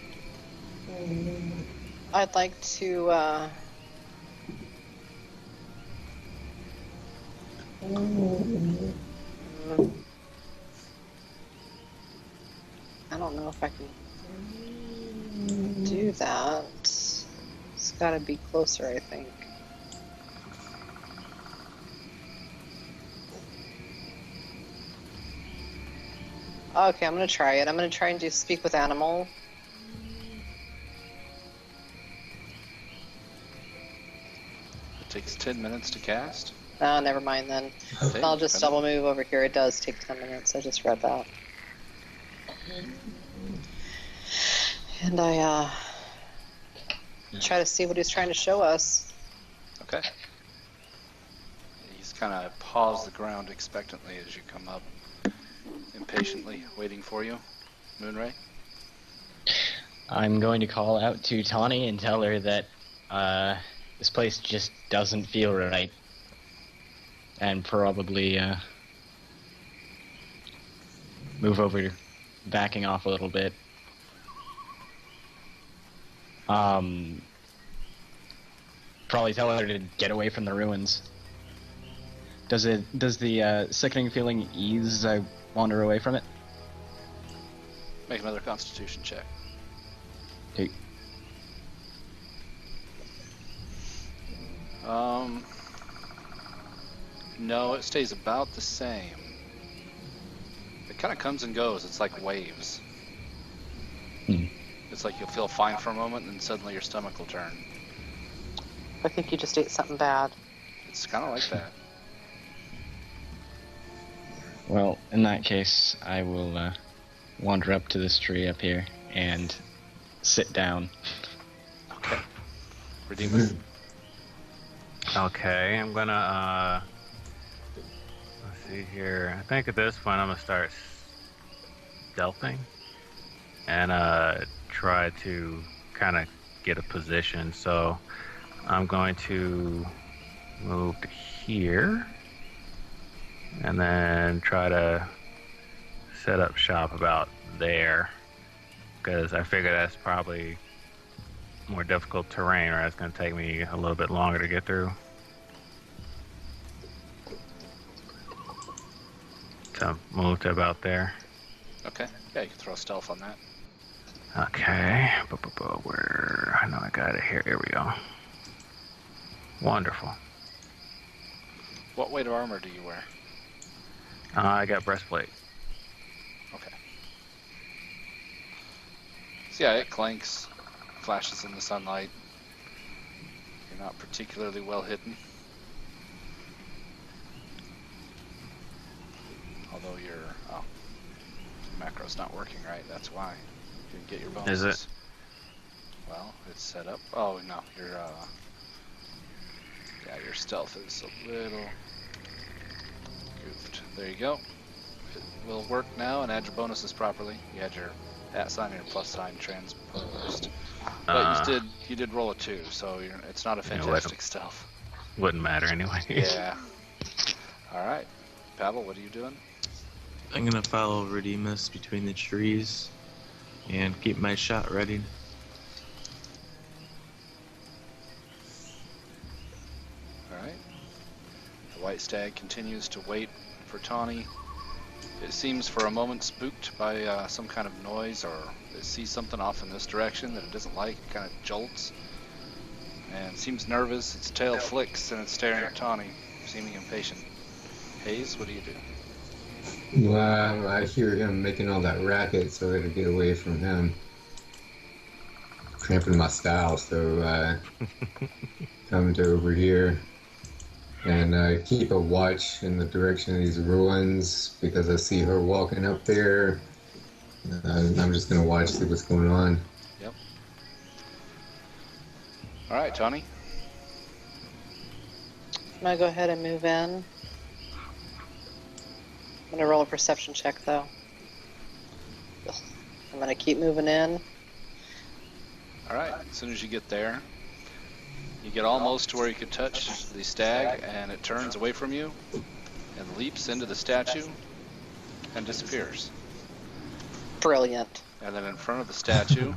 S4: I'd like to I don't know if I can do that. It's gotta be closer, I think. Okay, I'm gonna try it. I'm gonna try and do speak with animal.
S1: It takes 10 minutes to cast.
S4: Oh, never mind then.
S1: Okay,
S4: I'll just
S1: depending-
S4: double move over here. It does take 10 minutes. I just read that. And I try to see what he's trying to show us.
S1: Okay. He's kind of paws the ground expectantly as you come up, impatiently waiting for you. Moonray?
S6: I'm going to call out to Tawny and tell her that this place just doesn't feel right. And probably move over, backing off a little bit. Probably tell her to get away from the ruins. Does the sickening feeling ease as I wander away from it?
S1: Make another Constitution check.
S6: Okay.
S1: No, it stays about the same. It kind of comes and goes. It's like waves. It's like you'll feel fine for a moment, and then suddenly your stomach will turn.
S4: I think you just ate something bad.
S1: It's kind of like that.
S6: Well, in that case, I will wander up to this tree up here and sit down.
S1: Okay. Redeemer?
S2: Okay, I'm gonna, let's see here. I think at this point I'm gonna start stealthing and try to kind of get a position. So I'm going to move to here and then try to set up shop about there, because I figure that's probably more difficult terrain, or it's going to take me a little bit longer to get through. So move to about there.
S1: Okay. Yeah, you can throw stealth on that.
S2: Okay, where? I know I got it here. Here we go. Wonderful.
S1: What weight of armor do you wear?
S2: I got breastplate.
S1: Okay. So yeah, it clanks, flashes in the sunlight. You're not particularly well hidden. Although your macro's not working right, that's why. You didn't get your bonuses.
S2: Is it?
S1: Well, it's set up. Oh no, your stealth is a little goofed. There you go. It will work now, and add your bonuses properly. You had your @ sign and your plus sign transposed. But you did roll a 2, so it's not a fantastic stealth.
S2: Wouldn't matter anyway.
S1: Yeah. All right, Pavel, what are you doing?
S5: I'm gonna follow Redeemus between the trees and keep my shot ready.
S1: All right. The white stag continues to wait for Tawny. It seems for a moment spooked by some kind of noise, or it sees something off in this direction that it doesn't like. It kind of jolts and seems nervous. Its tail flicks and it's staring at Tawny, seeming impatient. Hayes, what do you do?
S3: Well, I hear him making all that racket, so I gotta get away from him. Cramping my style, so come to over here and keep a watch in the direction of these ruins, because I see her walking up there. I'm just gonna watch, see what's going on.
S1: Yep. All right, Tawny.
S4: I'm gonna go ahead and move in. I'm gonna roll a perception check though. I'm gonna keep moving in.
S1: All right. As soon as you get there, You get almost to where you could touch the stag, and it turns away from you and leaps into the statue and disappears.
S4: Brilliant.
S1: And then in front of the statue,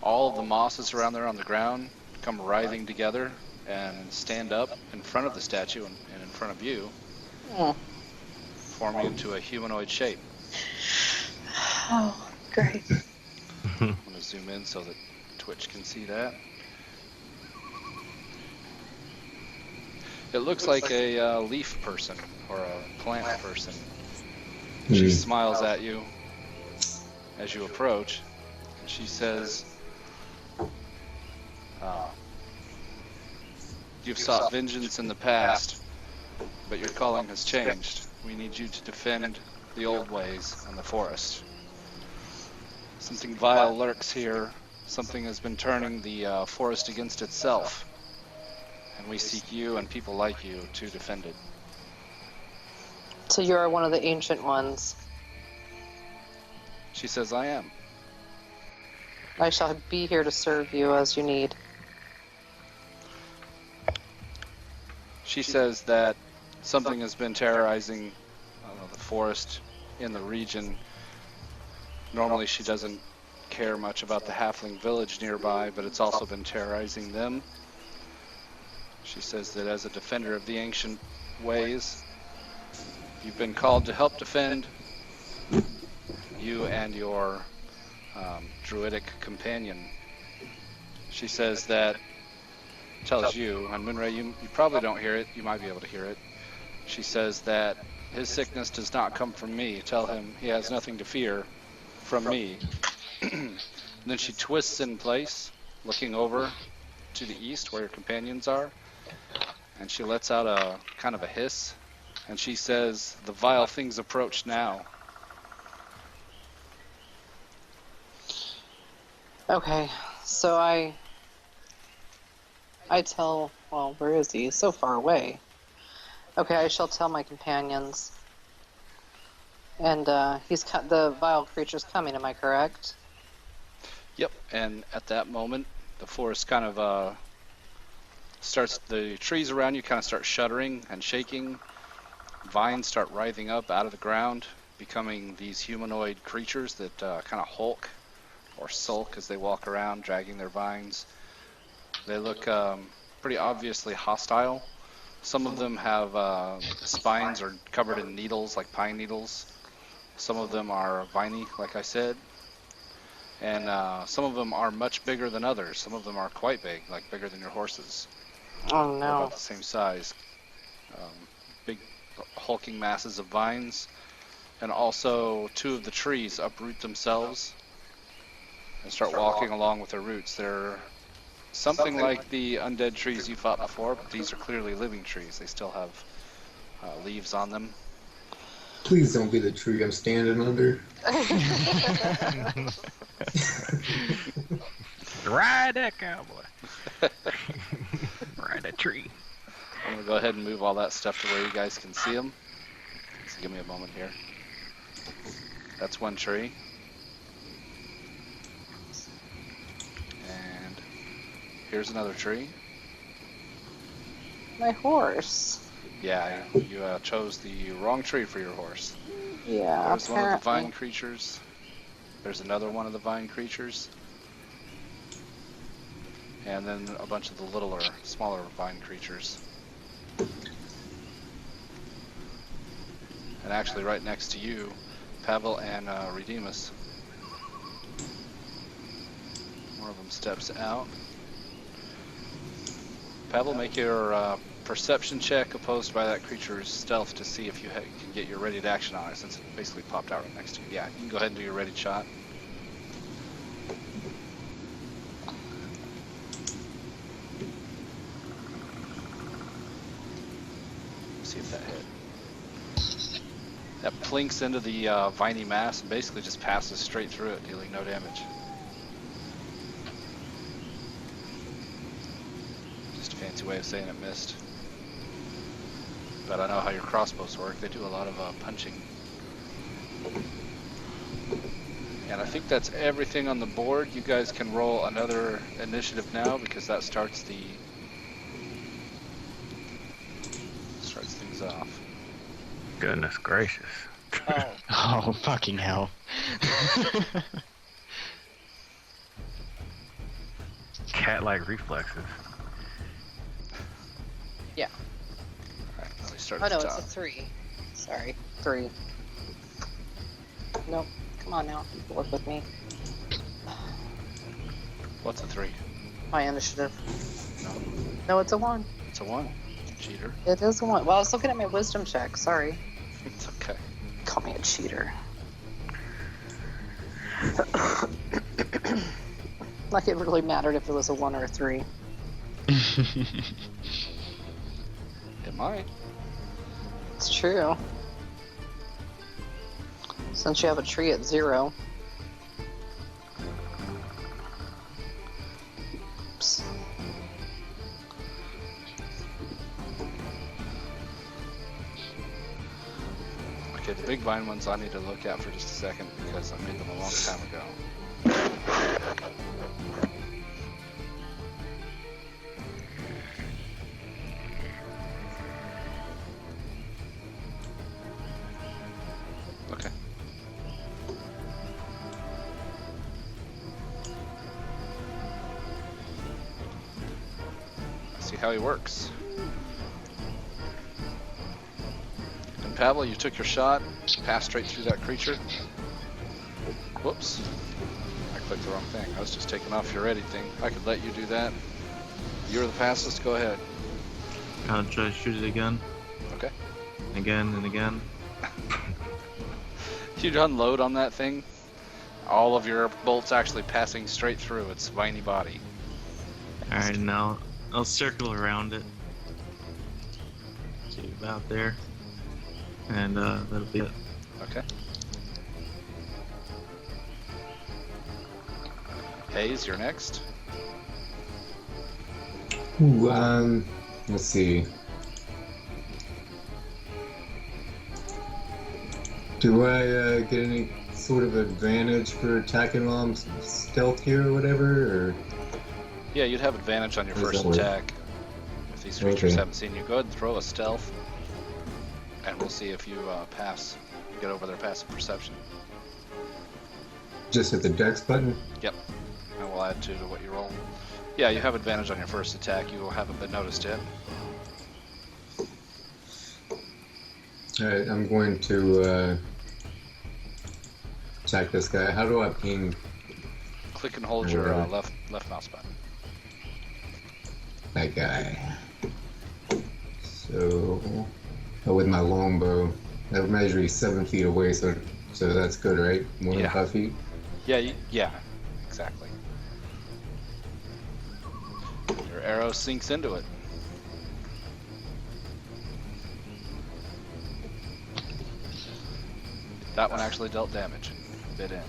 S1: all of the mosses around there on the ground come writhing together and stand up in front of the statue and in front of you, forming into a humanoid shape.
S4: Oh, great.
S1: I'm going to zoom in so that Twitch can see that. It looks like a leaf person or a plant person. She smiles at you as you approach, and she says, "You've sought vengeance in the past, but your calling has changed. We need you to defend the old ways and the forest. Something vile lurks here. Something has been turning the forest against itself, and we seek you and people like you to defend it."
S4: So you're one of the ancient ones.
S1: She says, "I am."
S4: I shall be here to serve you as you need.
S1: She says that something has been terrorizing the forest in the region. Normally she doesn't care much about the halfling village nearby, but it's also been terrorizing them. She says that as a defender of the ancient ways, you've been called to help defend you and your druidic companion. She says that, tells you, and Moonray, you probably don't hear it, you might be able to hear it. She says that his sickness does not come from me. Tell him he has nothing to fear from me. And then she twists in place, looking over to the east where your companions are, and she lets out a kind of a hiss, and she says, "The vile things approach now."
S4: Okay, so I tell, well, where is he? So far away. Okay, I shall tell my companions. And the vile creature's coming, am I correct?
S1: Yep, and at that moment, the forest kind of starts, the trees around you kind of start shuddering and shaking. Vines start writhing up out of the ground, becoming these humanoid creatures that kind of hulk or sulk as they walk around, dragging their vines. They look pretty obviously hostile. Some of them have spines are covered in needles, like pine needles. Some of them are viney, like I said. And some of them are much bigger than others. Some of them are quite big, like bigger than your horses.
S4: Oh
S1: They're
S4: no.
S1: about the same size. Big hulking masses of vines. And also 2 of the trees uproot themselves and start walking along with their roots. They're something like the undead trees you fought before, but these are clearly living trees. They still have leaves on them.
S3: Please don't be the tree I'm standing under.
S2: Ride that cowboy. Ride that tree.
S1: I'm going to go ahead and move all that stuff to where you guys can see them. So give me a moment here. That's one tree. And here's another tree.
S4: My horse.
S1: Yeah, you chose the wrong tree for your horse.
S4: Yeah,
S1: There's one of the
S4: apparently.
S1: vine creatures. There's another one of the vine creatures. And then a bunch of the littler, smaller vine creatures. And actually right next to you, Pavel and Redeemus. One of them steps out. Pavel, make your perception check opposed by that creature's stealth to see if you can get your readied action on it, since it basically popped out right next to you. Yeah, you can go ahead and do your readied shot. See if that hit. That plinks into the viney mass and basically just passes straight through it, dealing no damage. Just a fancy way of saying it missed. But I know how your crossbows work. They do a lot of punching. And I think that's everything on the board. You guys can roll another initiative now, because that starts the is off.
S2: Goodness gracious.
S4: Oh.
S6: Oh, fucking hell.
S2: Cat-like reflexes.
S4: Yeah.
S1: Alright, let me start
S4: Oh
S1: at
S4: no,
S1: the
S4: it's
S1: top.
S4: a 3. Sorry. 3. Nope. Come on now. Work with me.
S1: What's a 3?
S4: My initiative.
S1: No,
S4: No, it's a 1.
S1: it's a 1. Cheater.
S4: It is a 1. Well, I was looking at my wisdom check. Sorry.
S1: It's okay.
S4: Call me a cheater. Like it really mattered if it was a 1 or a 3.
S1: It might.
S4: It's true. Since you have a tree at 0. Oops.
S1: Okay, the big vine ones I need to look at for just a second because I made them a long time ago. Okay. Let's see how he works. And Pavel, you took your shot, passed straight through that creature. Whoops. I clicked the wrong thing. I was just taking off your ready thing. I could let you do that. You're the fastest, go ahead.
S5: I'll try to shoot it again.
S1: Okay.
S5: Again and again.
S1: You'd unload on that thing, all of your bolts actually passing straight through its spiny body.
S5: Alright, now I'll circle around it. To about there. And that'll be it.
S1: Okay. Hayes, you're next.
S3: Ooh, let's see. Do I get any sort of advantage for attacking while I'm stealth here or whatever? Or
S1: Yeah, you'd have advantage on your
S3: How does
S1: first
S3: that work?
S1: attack. If these creatures
S3: Okay.
S1: haven't seen you, go ahead and throw a stealth. And we'll see if you pass. You get over their passive perception.
S3: just hit the dex button?
S1: Yep. And we'll add 2 to what you roll. Yeah, you have advantage on your first attack. You haven't been noticed yet.
S3: Alright, I'm going to attack this guy. How do I ping?
S1: Click and hold your left mouse button.
S3: That guy. So, with my longbow, that would measure you 7 feet away, so that's good, right? More than
S1: Yeah.
S3: 5 feet?
S1: Yeah, yeah, exactly. Your arrow sinks into it. That one actually dealt damage. Bit in.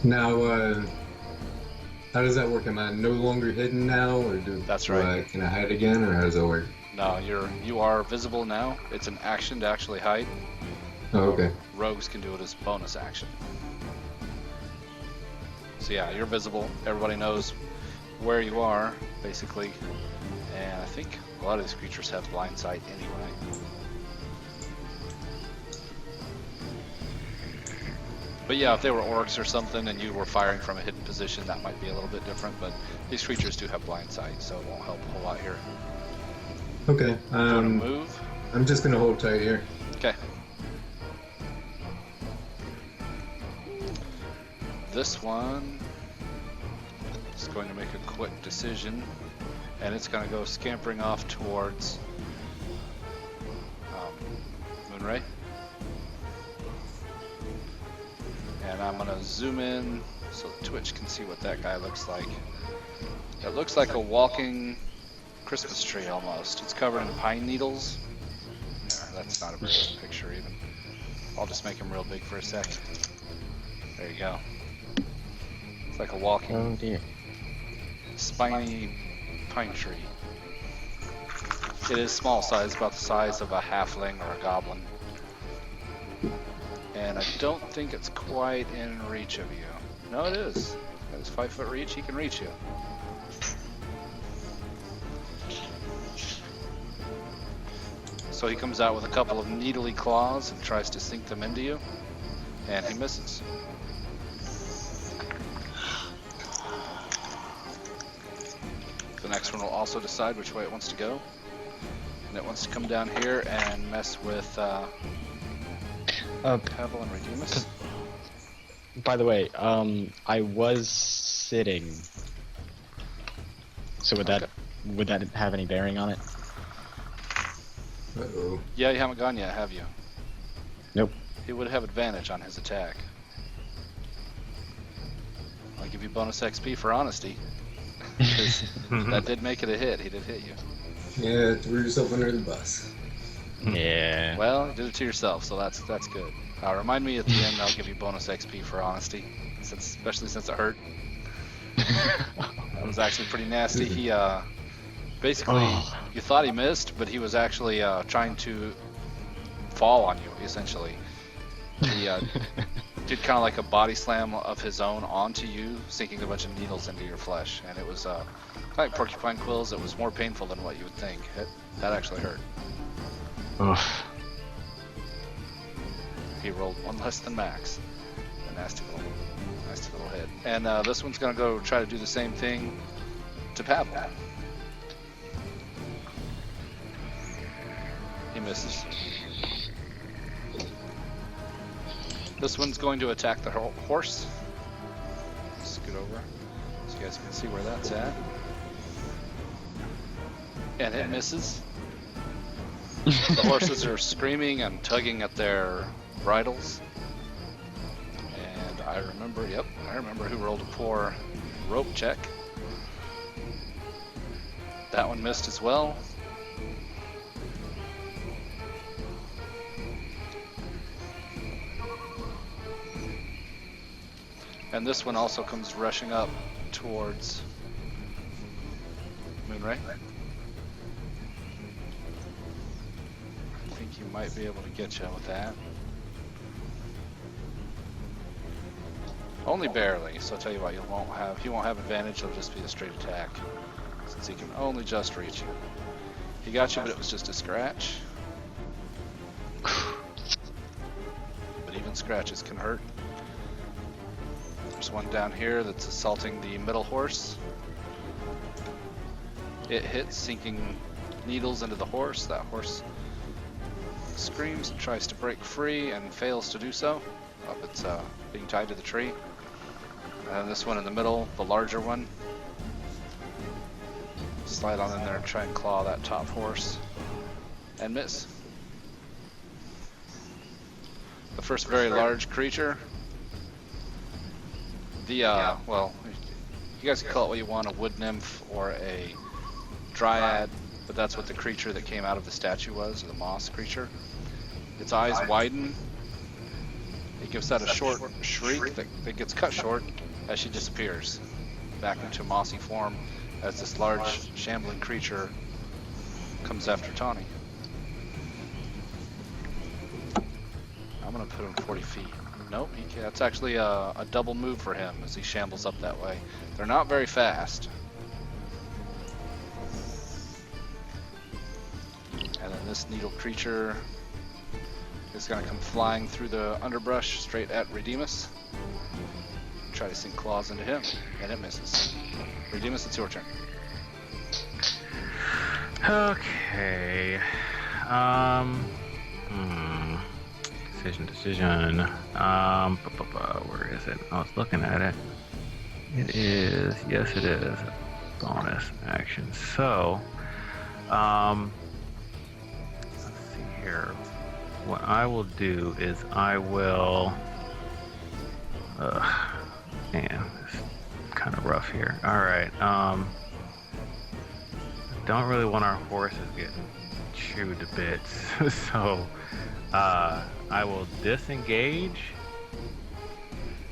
S3: Now, how does that work? Am I no longer hidden now, or
S1: That's right.
S3: Can I hide again, or how does that work?
S1: No, you are visible now. It's an action to actually hide.
S3: Oh, okay.
S1: Rogues can do it as bonus action. So yeah, you're visible. Everybody knows where you are, basically. And I think a lot of these creatures have blind sight anyway. But yeah, if they were orcs or something and you were firing from a hidden position, that might be a little bit different. But these creatures do have blind sight, so it won't help a whole lot here.
S3: Okay.
S1: You want to move?
S3: I'm just gonna hold tight here.
S1: Okay. This one is going to make a quick decision, and it's going to go scampering off towards Moonray. And I'm going to zoom in so Twitch can see what that guy looks like. It looks like a walking Christmas tree almost. It's covered in pine needles. Yeah, that's not a very good picture even. I'll just make him real big for a sec. There you go. It's like a walking,
S6: Oh dear.
S1: spiny pine tree. It is small size, about the size of a halfling or a goblin. And I don't think it's quite in reach of you. No, it is. Got his 5 foot reach, he can reach you. So he comes out with a couple of needly claws and tries to sink them into you, and he misses. The next one will also decide which way it wants to go. And it wants to come down here and mess with Pavel and Redeemus.
S6: By the way, I was sitting. So would that have any bearing on it?
S3: Uh-oh.
S1: Yeah, you haven't gone yet, have you?
S6: Nope.
S1: He would have advantage on his attack. I'll give you bonus XP for honesty. 'Cause that did make it a hit. He did hit you.
S3: Yeah, threw yourself under the bus.
S6: Yeah.
S1: Well, you did it to yourself, so that's good. Remind me at the end. I'll give you bonus XP for honesty, especially since it hurt. That was actually pretty nasty. He basically you thought he missed, but he was actually trying to fall on you. Essentially, he did kind of like a body slam of his own onto you, sinking a bunch of needles into your flesh, and it was like porcupine quills. It was more painful than what you would think. That actually hurt. He rolled one less than max. A nasty little hit. And this one's gonna go try to do the same thing to Pavel. He misses. This one's going to attack the horse. Scoot over so you guys can see where that's at. And it misses. The horses are screaming and tugging at their bridles. And I remember who rolled a poor rope check. That one missed as well. And this one also comes rushing up towards Moonray. I think he might be able to get you with that. Only barely, so I'll tell you what, he won't have advantage, it'll just be a straight attack. Since he can only just reach you. He got you, but it was just a scratch. But even scratches can hurt. There's one down here that's assaulting the middle horse. It hits, sinking needles into the horse. That horse screams and tries to break free and fails to do so. It's being tied to the tree. And this one in the middle, the larger one. Slide on in there and try and claw that top horse. And miss. The first very large creature. Well, you guys can call it what you want, a wood nymph or a dryad, but that's what the creature that came out of the statue was, or the moss creature. Its eyes widen. It gives out a short shriek that gets cut short as she disappears back into mossy form as this large shambling creature comes after Tawny. I'm gonna put him 40 feet. Nope, that's actually a double move for him as he shambles up that way. They're not very fast. And then this needle creature is going to come flying through the underbrush straight at Redeemus. Try to sink claws into him, and it misses. Redeemus, it's your turn.
S2: Okay. Decision. Where is it? I was looking at it. It is. Yes, it is. Bonus action. So, let's see here. What I will do is I will. Man, it's kind of rough here. All right. Don't really want our horses getting chewed to bits, so. I will disengage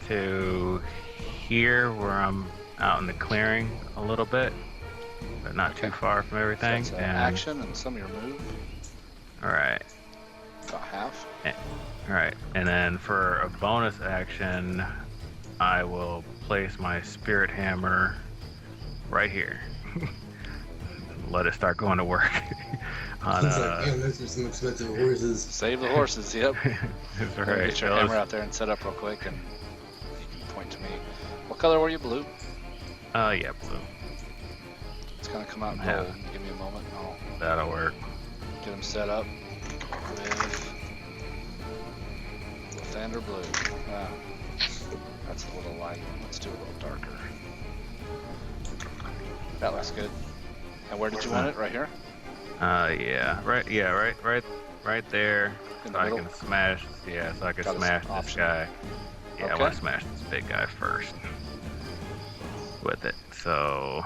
S2: to here where I'm out in the clearing a little bit, but not too far from everything.
S1: So that's action and some of your move.
S2: Alright.
S1: About half.
S2: Alright, and then for a bonus action, I will place my spirit hammer right here. Let it start going to work. On
S3: He's like, damn, those are some expensive horses.
S1: Save the horses. Yep.
S2: That's
S1: Get
S2: right.
S1: your
S2: Those-
S1: hammer out there and set up real quick, and you can point to me. What color were you? Blue.
S2: Yeah, blue.
S1: It's gonna come out
S2: Yeah.
S1: gold. Give me a moment. And I'll
S2: That'll work.
S1: get them set up with and blue. Ah, that's a little light. Let's do a little darker. That looks good. And where did you want it? Right here?
S2: Yeah, right there.
S1: In
S2: So
S1: the
S2: I
S1: middle?
S2: can smash. Yeah, so I can
S1: Got a
S2: smash this
S1: option.
S2: guy. Yeah, I
S1: Okay.
S2: want to smash this big guy first with it. So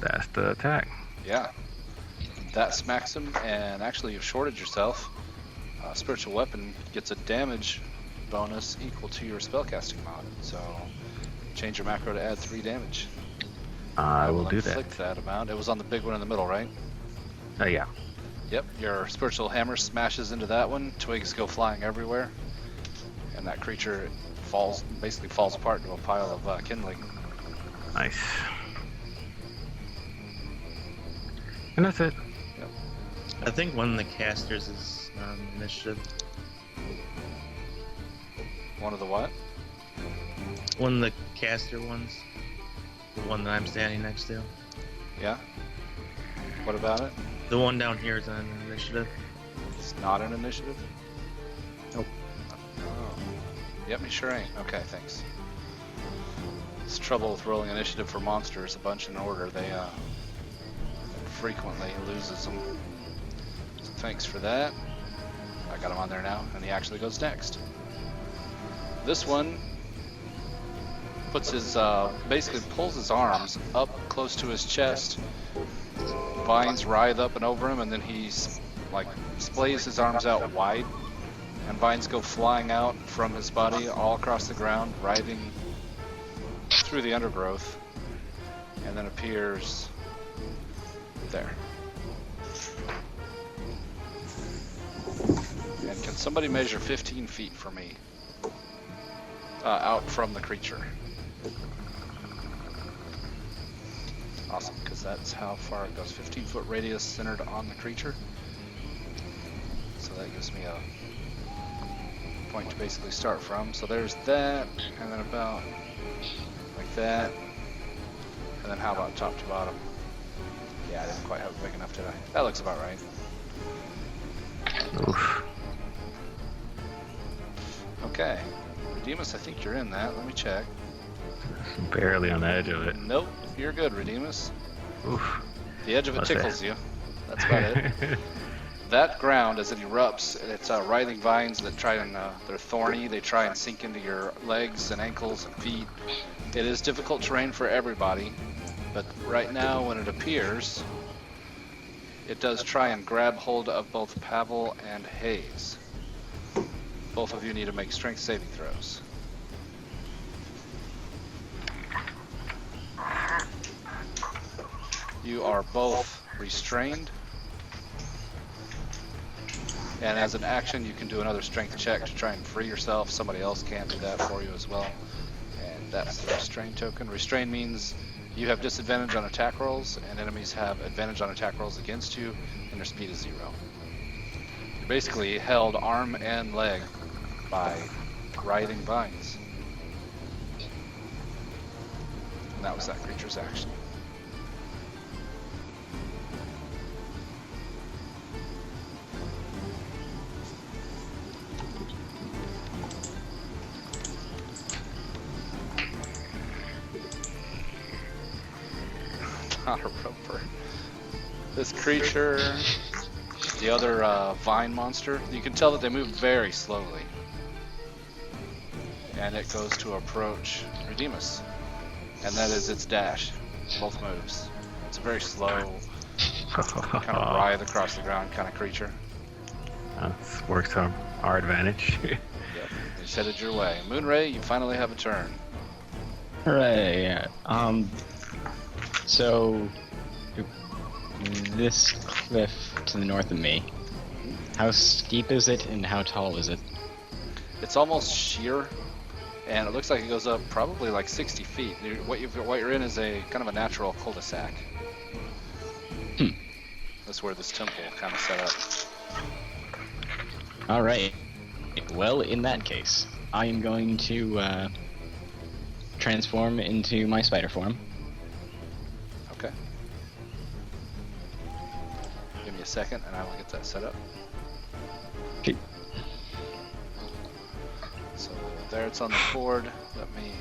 S2: that's the attack.
S1: Yeah. That smacks him, and actually you've shorted yourself. Spiritual weapon gets a damage bonus equal to your spellcasting mod. So change your macro to add 3 damage.
S2: I will do that.
S1: Inflict that amount. It was on the big one in the middle, right?
S2: Yeah.
S1: Yep. Your spiritual hammer smashes into that one. Twigs go flying everywhere, and that creature basically falls apart into a pile of kindling.
S2: Nice. And that's it.
S5: I think one of the casters is initiative.
S1: One of the what?
S5: One of the caster ones. The one that I'm standing next to.
S1: Yeah. What about it?
S5: The one down here is on initiative.
S1: It's not an initiative?
S5: Nope.
S1: Oh. Yep, me sure ain't. Okay, thanks. It's trouble with rolling initiative for monsters a bunch in order. They frequently loses them. So thanks for that. I got him on there now, and he actually goes next. This one puts his, basically pulls his arms up close to his chest. Vines writhe up and over him, and then he's like splays his arms out wide, and vines go flying out from his body all across the ground, writhing through the undergrowth, and then appears there. And can somebody measure 15 feet for me out from the creature? Awesome, because that's how far it goes. 15-foot radius centered on the creature. So that gives me a point to basically start from. So there's that, and then about like that. And then how about top to bottom? Yeah, I didn't quite have it big enough, did I? That looks about right.
S2: Oof.
S1: Okay. Redeemus, I think you're in that. Let me check.
S2: Barely on the edge of it.
S1: Nope, you're good, Redeemus.
S2: Oof.
S1: The edge of it
S2: What's that?
S1: tickles you. That's about it. That ground, as it erupts, it's writhing vines that try and, they're thorny. They try and sink into your legs and ankles and feet. It is difficult terrain for everybody, but right now when it appears, it does try and grab hold of both Pavel and Hayes. Both of you need to make strength saving throws. You are both restrained. And as an action, you can do another strength check to try and free yourself. Somebody else can do that for you as well. And that's the restrain token. Restrain means you have disadvantage on attack rolls, and enemies have advantage on attack rolls against you, and their speed is 0. You're basically held arm and leg by writhing vines. And that was that creature's action. Not a roper. This creature, the other vine monster, you can tell that they move very slowly. And it goes to approach Redeemus. And that is its dash. Both moves. It's a very slow, kind of writhe across the ground kind of creature.
S2: This works to our advantage.
S1: Yep. It's headed your way. Moonray, you finally have a turn.
S6: Hooray. So, this cliff to the north of me, how steep is it and how tall is it?
S1: It's almost sheer, and it looks like it goes up probably like 60 feet. What you're in is a kind of a natural cul-de-sac. That's where this temple kind of set up.
S6: All right. Well, in that case, I am going to transform into my spider form.
S1: Okay. Give me a second, and I will get that set up.
S6: Okay.
S1: So there it's on the board. Let me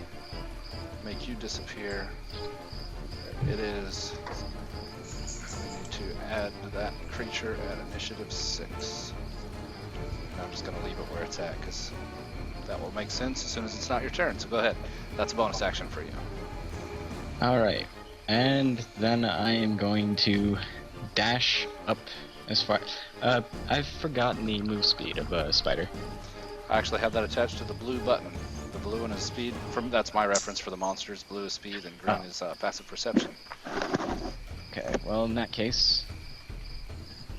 S1: make you disappear. There it is. We need to add that creature at initiative 6. And I'm just going to leave it where it's at, because that will make sense as soon as it's not your turn. So go ahead. That's a bonus action for you.
S6: All right. And then I am going to dash up as far... I've forgotten the move speed of a spider.
S1: I actually have that attached to the blue button. The blue one is speed. That's my reference for the monsters. Blue is speed and green is passive perception.
S6: Okay, well, in that case,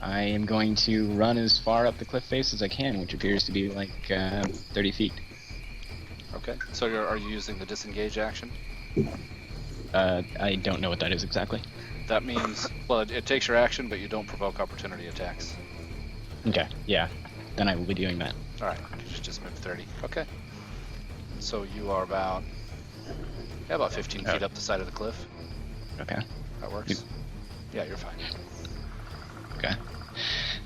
S6: I am going to run as far up the cliff face as I can, which appears to be like 30 feet.
S1: Okay, so are you using the disengage action?
S6: I don't know what that is exactly.
S1: That means, well, it takes your action, but you don't provoke opportunity attacks.
S6: Okay, yeah. Then I will be doing that.
S1: Alright, you just move 30. Okay. So you are about 15 feet up the side of the cliff.
S6: Okay.
S1: That works? Yeah, you're fine.
S6: Okay.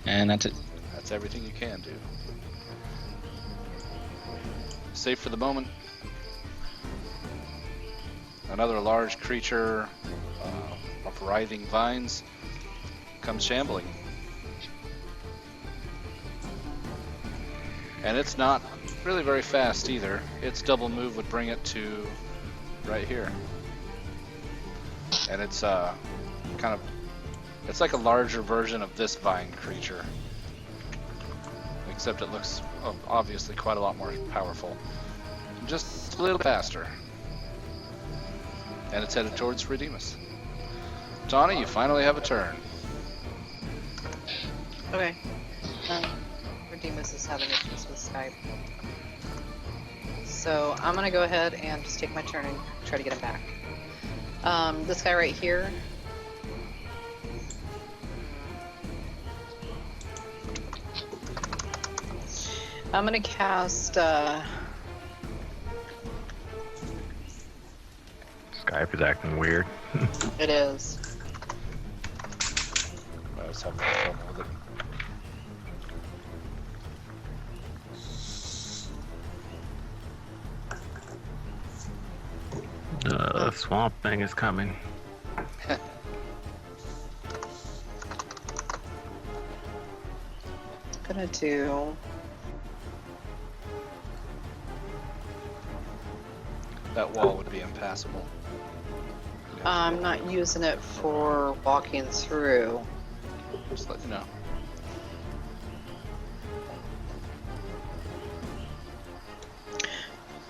S6: And that's it.
S1: That's everything you can do. Safe for the moment. Another large creature of writhing vines comes shambling. And it's not really very fast either. Its double move would bring it to right here. And it's it's like a larger version of this vine creature. Except it looks obviously quite a lot more powerful. Just a little faster. And it's headed towards Redeemus. Tawny, you finally have a turn.
S4: Okay. Redeemus is having issues with Skype. So I'm gonna go ahead and just take my turn and try to get him back. This guy right here. I'm gonna cast
S2: Skype is acting weird.
S4: it is.
S1: I was having trouble with it.
S2: The swamp thing is coming.
S4: Gonna do
S1: That wall would be impassable.
S4: I'm not using it for walking through.
S1: Just let you know.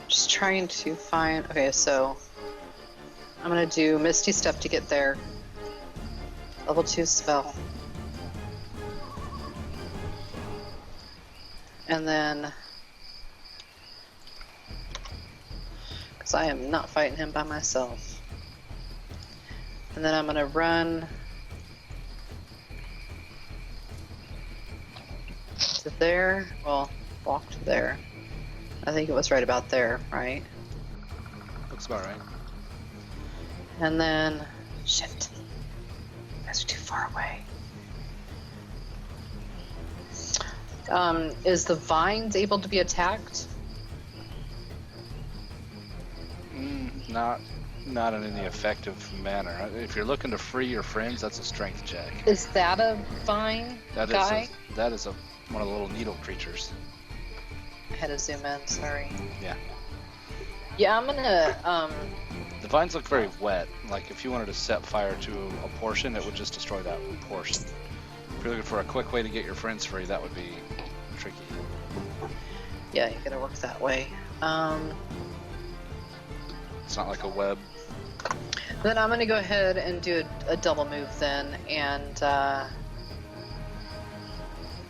S4: Just trying to find. Okay, so I'm gonna do Misty Step to get there. Level 2 spell. And then, because I am not fighting him by myself. And then I'm gonna run to there. Well, walk to there. I think it was right about there, right?
S1: Looks about right.
S4: And then, shit. You guys are too far away. Is the vines able to be attacked?
S1: Not in any effective manner. If you're looking to free your friends, that's a strength check.
S4: Is that a vine guy?
S1: That is one of the little needle creatures.
S4: I had to zoom in, sorry.
S1: Yeah.
S4: Yeah, I'm gonna,
S1: The vines look very wet. Like if you wanted to set fire to a portion, it would just destroy that portion. If you're looking for a quick way to get your friends free, that would be tricky.
S4: yeah, you gotta work that way.
S1: It's not like a web.
S4: Then I'm gonna go ahead and do a double move then, and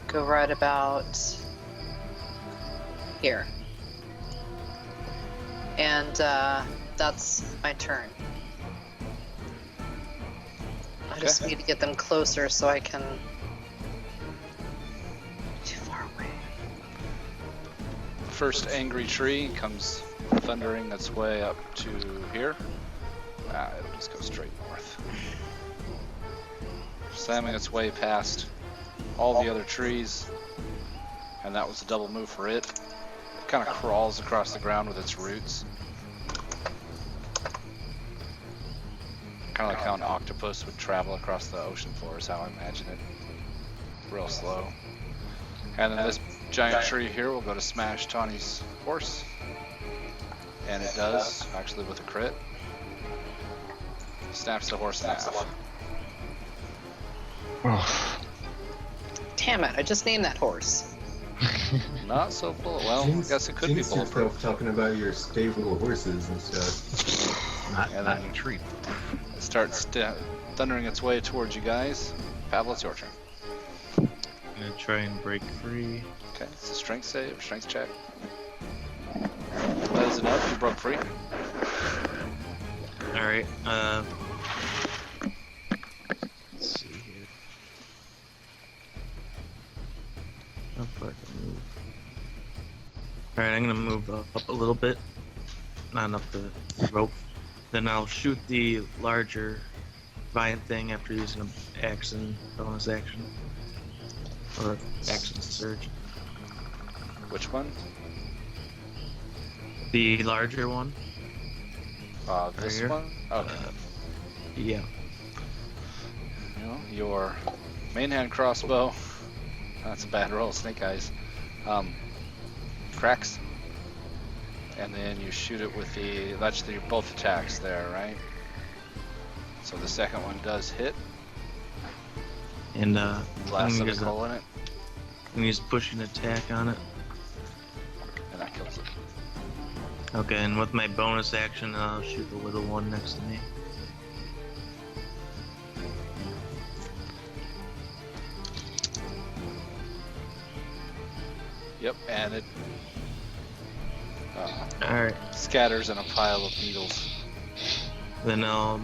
S4: go right about here. And that's my turn. I just
S1: Okay.
S4: need to get them closer so I can. Too far away.
S1: First angry tree comes thundering its way up to here. It'll just go straight north. Slamming its way past all the other trees. And that was a double move for it. It kind of crawls across the ground with its roots. Kind of like how an octopus would travel across the ocean floor is how I imagine it. Real slow. And then this giant tree here will go to smash Tawny's horse. And it does, actually with a crit. Snaps the horse in half.
S6: Oh.
S4: Damn it! I just named that horse.
S1: Not so bullet. Well, I guess it could be
S3: Jinx yourself
S1: bulletproof.
S3: talking about your stable horses and stuff.
S2: Not,
S1: And
S2: not
S1: then-
S2: in a tree.
S1: It starts thundering its way towards you guys. Pavel, it's your turn.
S5: I'm gonna try and break free.
S1: Okay, it's a strength save, strength check. That is enough, you broke free.
S5: Alright, let's see here. How far can I move? Alright, I'm gonna move up a little bit. Not enough to rope. Then I'll shoot the larger vine thing after using an action, bonus action. Or action surge.
S1: Which one?
S5: The larger one?
S1: This
S5: here?
S1: one? Okay.
S5: Yeah.
S1: You know, your main hand crossbow. That's a bad roll, snake eyes. Cracks. And then you shoot it with that's both attacks there, right? So the second one does hit.
S5: And
S1: Blasts of
S5: use
S1: a hole in it,
S5: I'm gonna use pushing attack on it.
S1: and that kills it.
S5: Okay, and with my bonus action, I'll shoot the little one next to me.
S1: Yep, and it
S5: Alright,
S1: scatters in a pile of needles.
S5: then I'll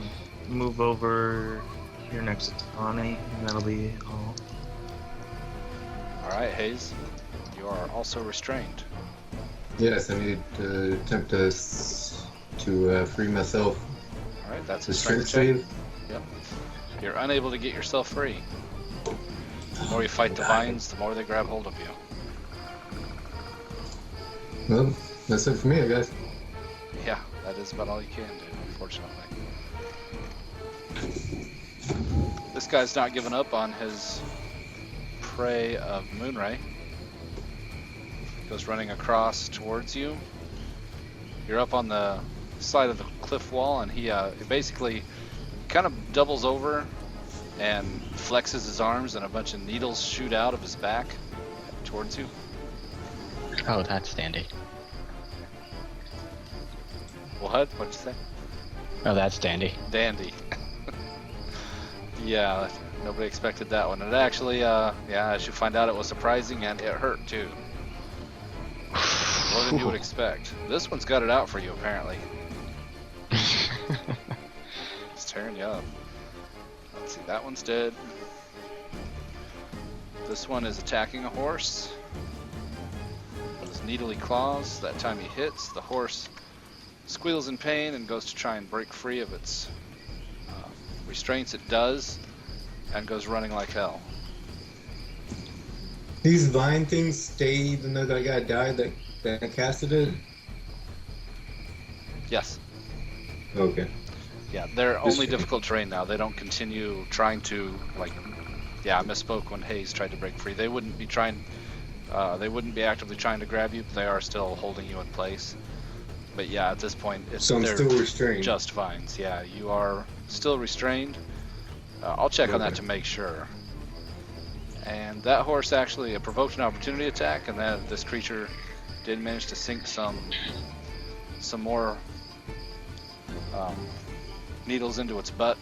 S5: move over here next to Tawny, and that'll be all.
S1: Alright, Hayes, you are also restrained.
S3: Yes, I need to attempt to free myself.
S1: Alright, that's
S3: The
S1: a strength
S3: strength
S1: check.
S3: save.
S1: Yep. You're unable to get yourself free. The more you fight the vines, the more they grab hold of you.
S3: Well, that's it for me, I guess.
S1: Yeah, that is about all you can do, unfortunately. This guy's not giving up on his prey of Moonray. Goes running across towards you. You're up on the side of the cliff wall, and he basically kind of doubles over and flexes his arms, and a bunch of needles shoot out of his back towards you.
S6: Oh, that's dandy.
S1: What? What'd you say?
S6: Oh, that's dandy.
S1: Dandy. Yeah, nobody expected that one. It actually, yeah, as you find out, it was surprising and it hurt too. More than you would expect. This one's got it out for you, apparently. It's tearing you up. Let's see, that one's dead. This one is attacking a horse. With his needly claws. That time he hits, the horse squeals in pain and goes to try and break free of its restraints. It does, and goes running like hell.
S3: These vine things stay even though that guy died that casted it?
S1: Yes.
S3: Okay.
S1: Yeah, they're only difficult terrain now. They don't continue trying to, like, yeah, I misspoke when Hayes tried to break free. They wouldn't be trying, they wouldn't be actively trying to grab you, but they are still holding you in place. But yeah, at this point,
S3: So I'm
S1: they're
S3: still restrained.
S1: just vines. Yeah, you are still restrained. I'll check on that
S3: Okay.
S1: to make sure. And that horse actually provoked an opportunity attack, and then this creature did manage to sink some more needles into its butt,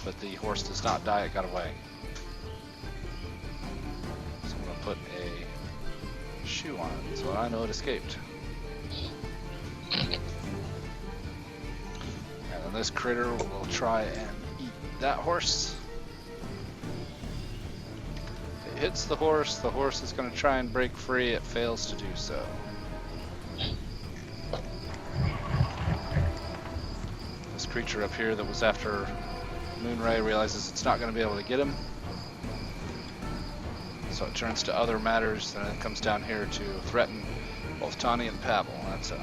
S1: but the horse does not die. It got away. So I'm gonna put a shoe on it, so I know it escaped. this critter will try and eat that horse. If it hits the horse is going to try and break free. It fails to do so. This creature up here that was after Moonray realizes it's not going to be able to get him. So it turns to other matters, and it comes down here to threaten both Tawny and Pavel. That's a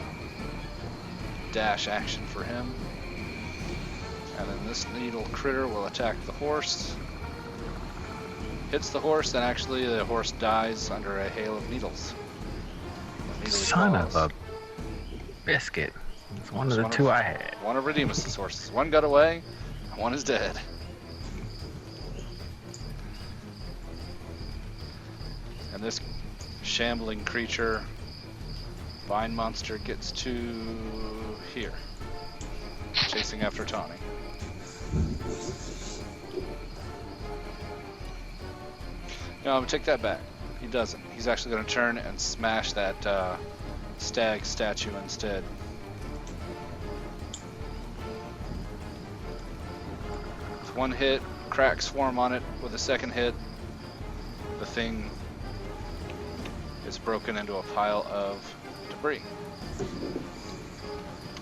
S1: dash action for him. And then this needle critter will attack the horse. Hits the horse, and actually the horse dies under a hail of needles.
S2: Son of a biscuit. It's one of the two I had.
S1: One of Redeemus' horses. One got away, and one is dead. And this shambling creature, vine monster, gets to here, chasing after Tawny. No, I'm gonna take that back. He doesn't. He's actually gonna turn and smash that stag statue instead. With one hit, cracks form on it. With a second hit, the thing is broken into a pile of debris,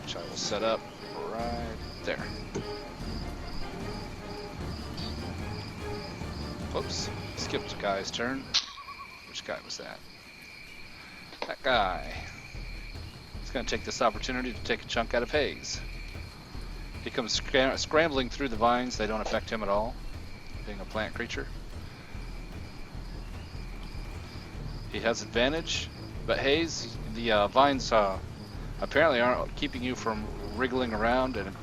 S1: which I will set up right there. Whoops, skipped a guy's turn. Which guy was that? That guy. He's going to take this opportunity to take a chunk out of Hayes. He comes scrambling through the vines. They don't affect him at all, being a plant creature. He has advantage, but Hayes, the vines apparently aren't keeping you from wriggling around, and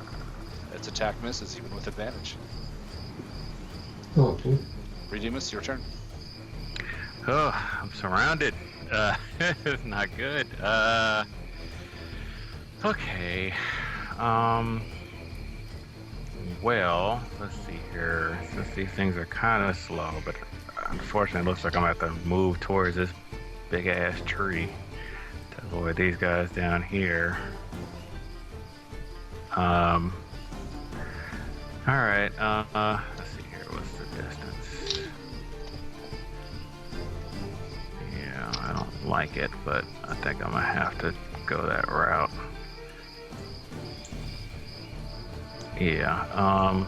S1: its attack misses even with advantage.
S3: Oh, cool.
S1: Redeemus, your turn.
S2: Oh, I'm surrounded. It's not good. Okay. Well, let's see here. Since these things are kind of slow, but unfortunately, it looks like I'm going to have to move towards this big ass tree to avoid these guys down here. All right. Let's see here. What's the distance? Yeah, I don't like it, but I think I'm gonna have to go that route. Yeah.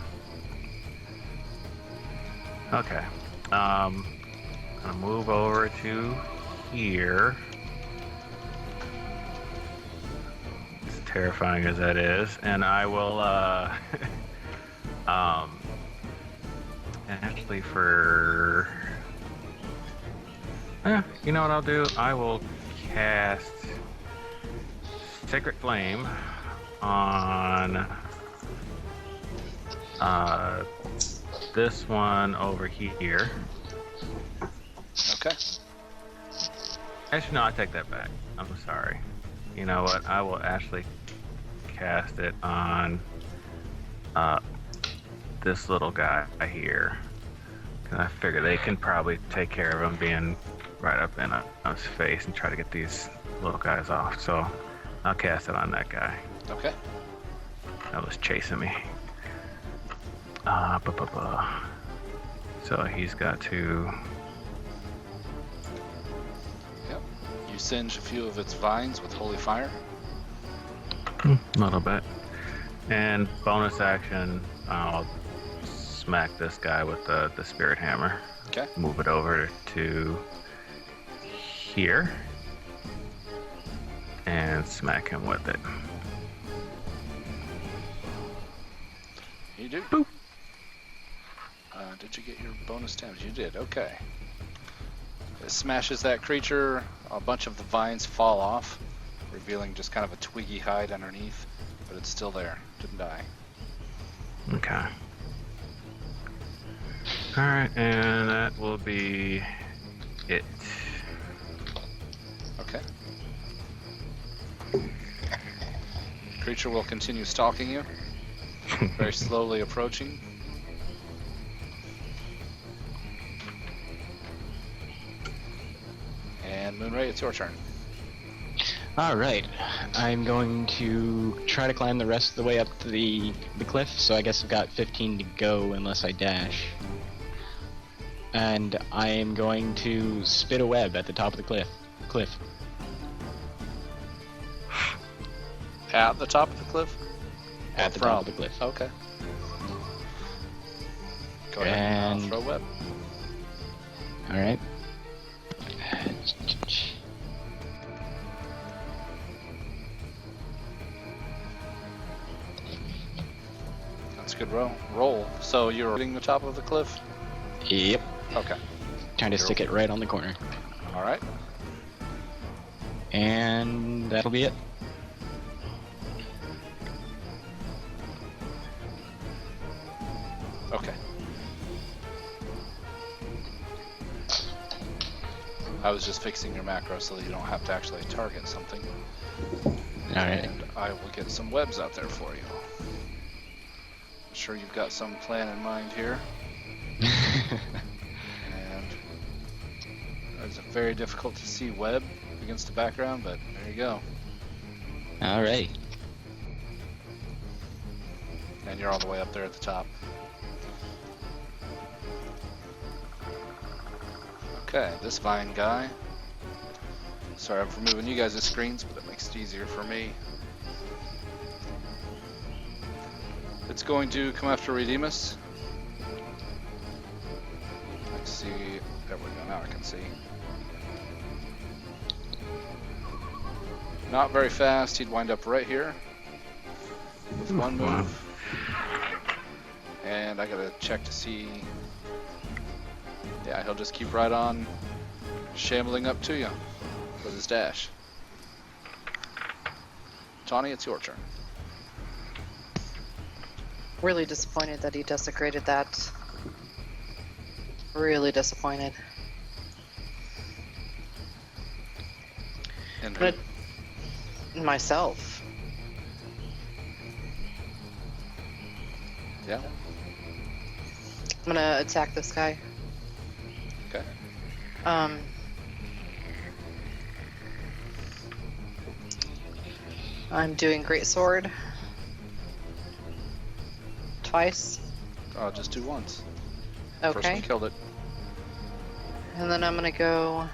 S2: Okay. I'm gonna move over to here. As terrifying as that is, and I will actually for you know what I'll do? I will cast Sacred Flame on this one over here.
S1: Okay.
S2: Actually, no, I take that back. I'm sorry. You know what? I will actually cast it on this little guy here. I figure they can probably take care of him being right up in his face and try to get these little guys off. So I'll cast it on that guy.
S1: Okay.
S2: That was chasing me. So he's got to...
S1: Yep. You singe a few of its vines with Holy Fire.
S2: A little bit. And bonus action, I'll smack this guy with the Spirit Hammer.
S1: Okay.
S2: Move it over to here. And smack him with it.
S1: You do.
S2: Boop.
S1: Did you get your bonus damage? You did. Okay. It smashes that creature. A bunch of the vines fall off, revealing just kind of a twiggy hide underneath, but it's still there. Didn't die.
S2: Okay. Alright, and that will be it.
S1: Okay. Creature will continue stalking you, very slowly approaching. And Moonray, it's your turn.
S6: Alright, I'm going to try to climb the rest of the way up the cliff, so I guess I've got 15 to go unless I dash. And I am going to spit a web at the top of the cliff.
S1: At the top of the cliff?
S6: At the top of the cliff.
S1: Okay. Go ahead and throw web.
S6: Alright.
S1: That's a good roll. So you're hitting the top of the cliff?
S6: Yep.
S1: Okay.
S6: Trying to stick it right on the corner.
S1: All right.
S6: And that'll be it.
S1: Okay. I was just fixing your macro so that you don't have to actually target something.
S6: Alright.
S1: And I will get some webs out there for you. I'm sure you've got some plan in mind here. And it's very difficult to see web against the background, but there you go.
S6: Alright.
S1: And you're all the way up there at the top. Okay, this vine guy. Sorry, I'm removing you guys' screens, but it makes it easier for me. It's going to come after Redeemus. Let's see. There we go. Now I can see. Not very fast. He'd wind up right here with one move. And I gotta check to see. Yeah, he'll just keep right on shambling up to you with his dash. Tawny, it's your turn.
S4: Really disappointed that he desecrated that. Really disappointed.
S1: And who?
S4: But myself.
S1: Yeah.
S4: I'm gonna attack this guy.
S1: Okay.
S4: I'm doing Great Sword. Twice.
S1: Oh, just do once. First
S4: Okay.
S1: one killed it.
S4: And then I'm gonna go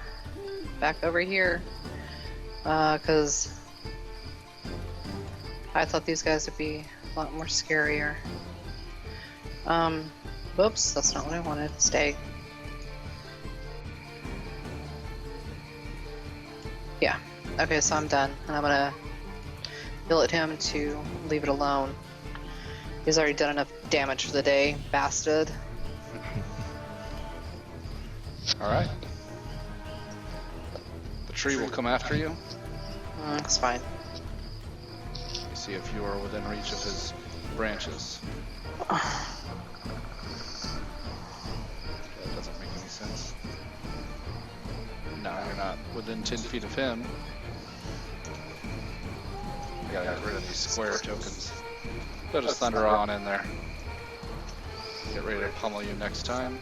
S4: back over here. Cause I thought these guys would be a lot more scarier. Whoops, that's not what I wanted. Stay. Yeah. Okay, so I'm done. And I'm gonna yell at him to leave it alone. He's already done enough damage for the day, bastard.
S1: Alright. The tree will come after you.
S4: It's fine.
S1: You see if you are within reach of his branches. That doesn't make any sense. No, you're not within 10 feet of him. I gotta get rid of these square tokens. They'll just thunder on in there. Get ready to pummel you next time.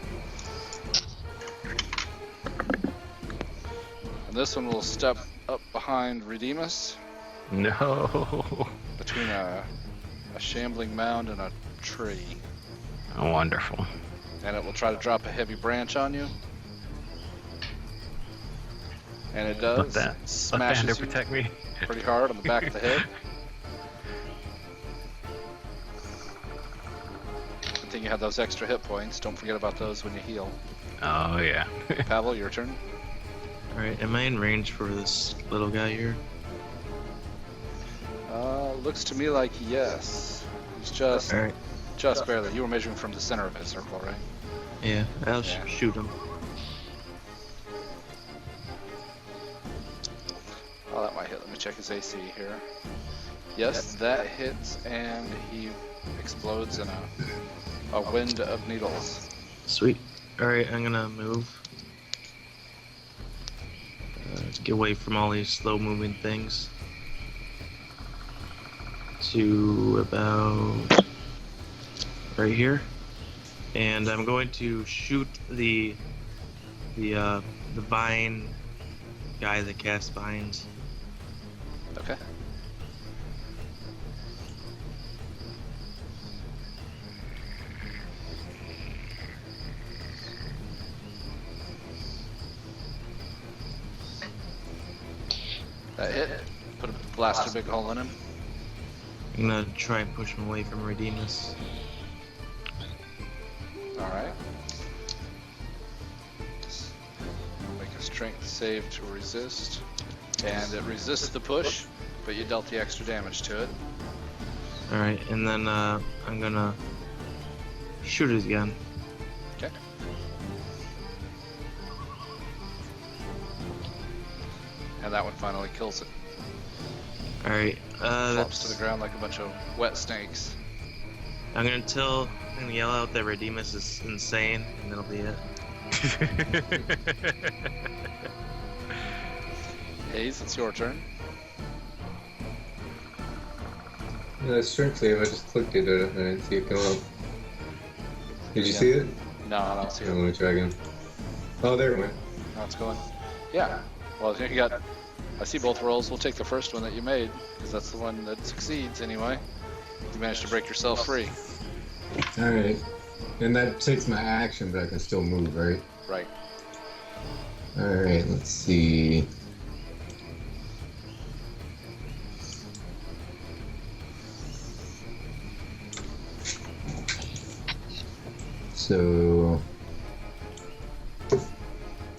S1: And this one will step up behind Redeemus.
S2: No.
S1: Between a shambling mound and a tree.
S2: Oh, wonderful.
S1: And it will try to drop a heavy branch on you. And it does.
S2: Let that
S1: Smashes
S2: Vander
S1: you
S2: protect me.
S1: pretty hard on the back of the head. Good thing you have those extra hit points. Don't forget about those when you heal.
S2: Oh, yeah.
S1: Pavel, your turn.
S5: Alright, am I in range for this little guy here?
S1: Looks to me like yes. He's just
S5: Alright,
S1: barely. You were measuring from the center of his circle, right?
S5: yeah, I'll
S1: Yeah.
S5: shoot him.
S1: Oh, that might hit. Let me check his AC here. Yes, that hits, and he explodes in a wind of needles.
S5: Sweet. Alright, I'm gonna move. To get away from all these slow moving things. To about right here. And I'm going to shoot the vine guy that casts vines.
S1: Okay. That hit. Put a blaster big hole in him.
S5: I'm gonna try and push him away from Redeemus.
S1: Alright. Make a strength save to resist. And it resists the push, but you dealt the extra damage to it.
S5: Alright, and then I'm gonna shoot it again.
S1: Okay. And that one finally kills it.
S5: Alright,
S1: Flops to the ground like a bunch of wet snakes.
S5: I'm gonna yell out that Redeemus is insane, and that'll be it.
S1: Hayes, it's your turn.
S3: Strength save, I just clicked it, I didn't see it come up. Did you see it?
S1: No, I don't see
S3: I
S1: it.
S3: want to try again. Oh, there it went.
S1: Now it's going. Yeah. Well, you got. I see both rolls. We'll take the first one that you made, because that's the one that succeeds anyway. You managed to break yourself free.
S3: Alright. And that takes my action, but I can still move, right?
S1: Right.
S3: Alright, let's see. So,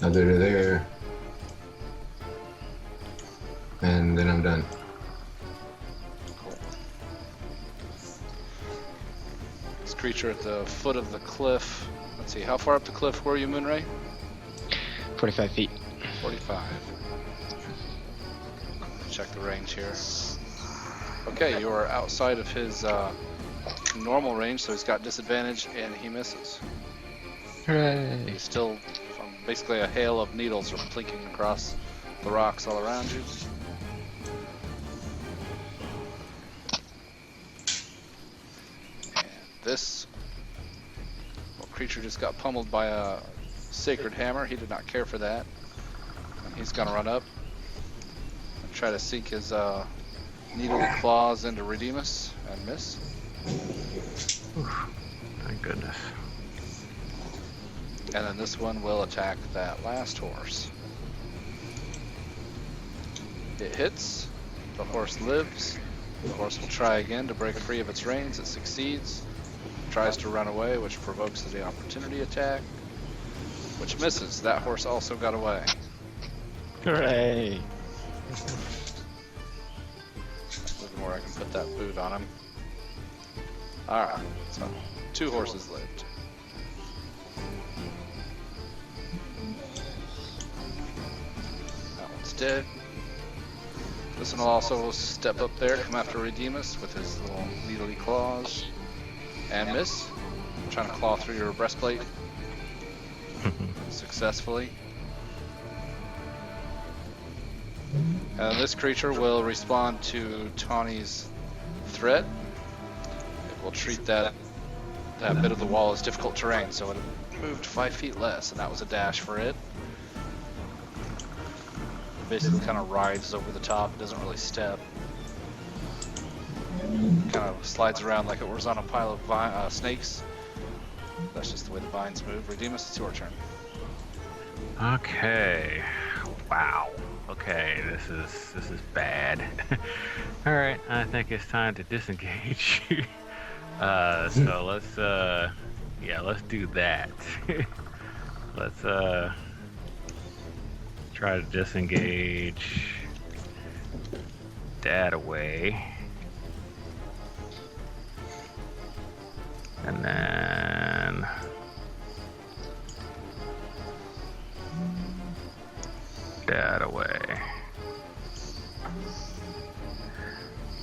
S3: other to there, and then I'm done.
S1: Cool. This creature at the foot of the cliff. Let's see, how far up the cliff were you, Moonray?
S6: 45 feet.
S1: 45. Check the range here. Okay, you are outside of his normal range, so he's got disadvantage, and he misses.
S6: Hooray!
S1: He's still basically a hail of needles are plinking across the rocks all around you. And this creature just got pummeled by a sacred hammer. He did not care for that. And he's gonna run up and try to sink his needly claws into Redeemus and miss.
S2: Thank goodness.
S1: And then this one will attack that last horse. It hits. The horse lives. The horse will try again to break free of its reins. It succeeds. Tries to run away, which provokes the opportunity attack, which misses. That horse also got away.
S6: Hooray!
S1: Looking where I can put that boot on him. Alright, so 2 horses lived. That one's dead. This one will also step up there, come after Redeemus with his little needly claws. And miss. Trying to claw through your breastplate. Successfully. And this creature will respond to Tawny's threat. It will treat that bit of the wall as difficult terrain, so it moved 5 feet less, and that was a dash for it. Basically kind of rides over the top, doesn't really step. Kind of slides around like it was on a pile of snakes. That's just the way the vines move. Redeemus, it's your turn.
S2: Okay. Wow. Okay, this is bad. All right, I think it's time to disengage. So let's do that. Let's try to disengage that away. And then that away.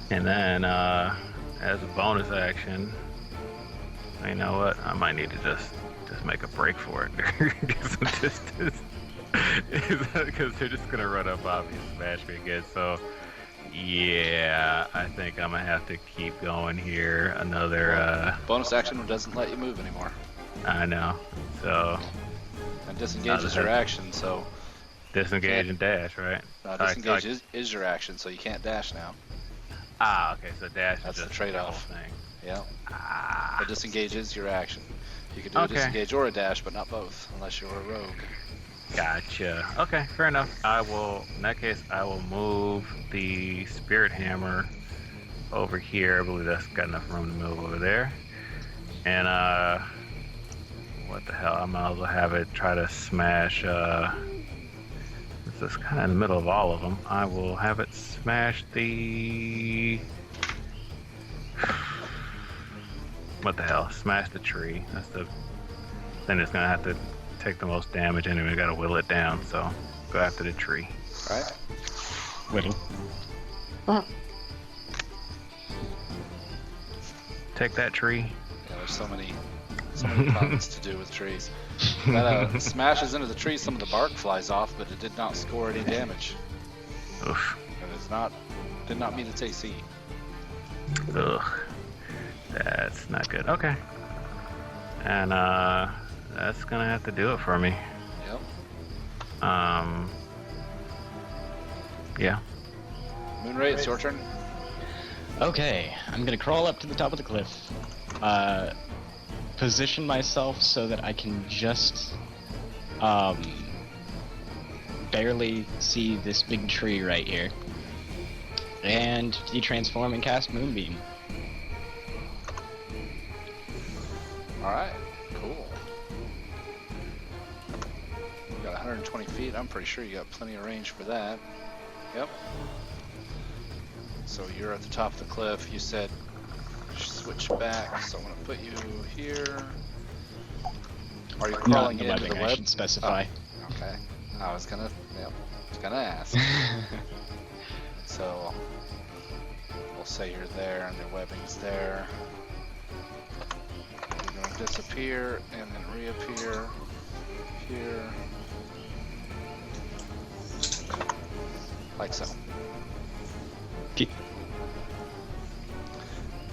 S2: And then as a bonus action, you know what? I might need to just make a break for it. Get some distance. Because they're just gonna run up on me and smash me again. So yeah, I think I'm gonna have to keep going here. Another
S1: Bonus action doesn't let you move anymore.
S2: I know. So
S1: And disengage is your action, so
S2: Disengage and dash, right?
S1: Disengage is your action, so you can't dash now.
S2: Okay, so dash
S1: That's
S2: is
S1: the
S2: just
S1: trade-off.
S2: the whole thing.
S1: Yeah.
S2: Ah,
S1: But disengage is your action. You can do a disengage or a dash, but not both, unless you're a rogue.
S2: gotcha. Okay, fair enough. In that case, I will move the Spirit Hammer over here. I believe that's got enough room to move over there. And, what the hell? I might as well have it try to smash, this is kind of in the middle of all of them. I will have it smash the... What the hell? Smash the tree. That's the thing that's gonna have to take the most damage anyway. We gotta whittle it down, so go after the tree.
S1: Right?
S6: Whittle.
S2: Take that tree.
S1: Yeah, there's so many puns to do with trees. That smashes into the tree, some of the bark flies off, but it did not score any damage.
S2: Oof.
S1: Did not meet its AC.
S2: Ugh. That's not good. Okay. And that's gonna have to do it for me.
S1: Yep.
S2: Yeah.
S1: Moonray, it's your turn.
S6: Okay, I'm gonna crawl up to the top of the cliff. Position myself so that I can just barely see this big tree right here. And de-transform and cast Moonbeam.
S1: Alright, cool. You got 120 feet. I'm pretty sure you got plenty of range for that. Yep. So you're at the top of the cliff. You said switch back, so I'm going to put you here. Are you crawling
S6: Not in the
S1: into
S6: webbing,
S1: the web?
S6: I should specify.
S1: Oh, okay. I was gonna ask. So we'll say you're there and the webbing's there. You're gonna disappear and then reappear here. Like so.
S6: Okay.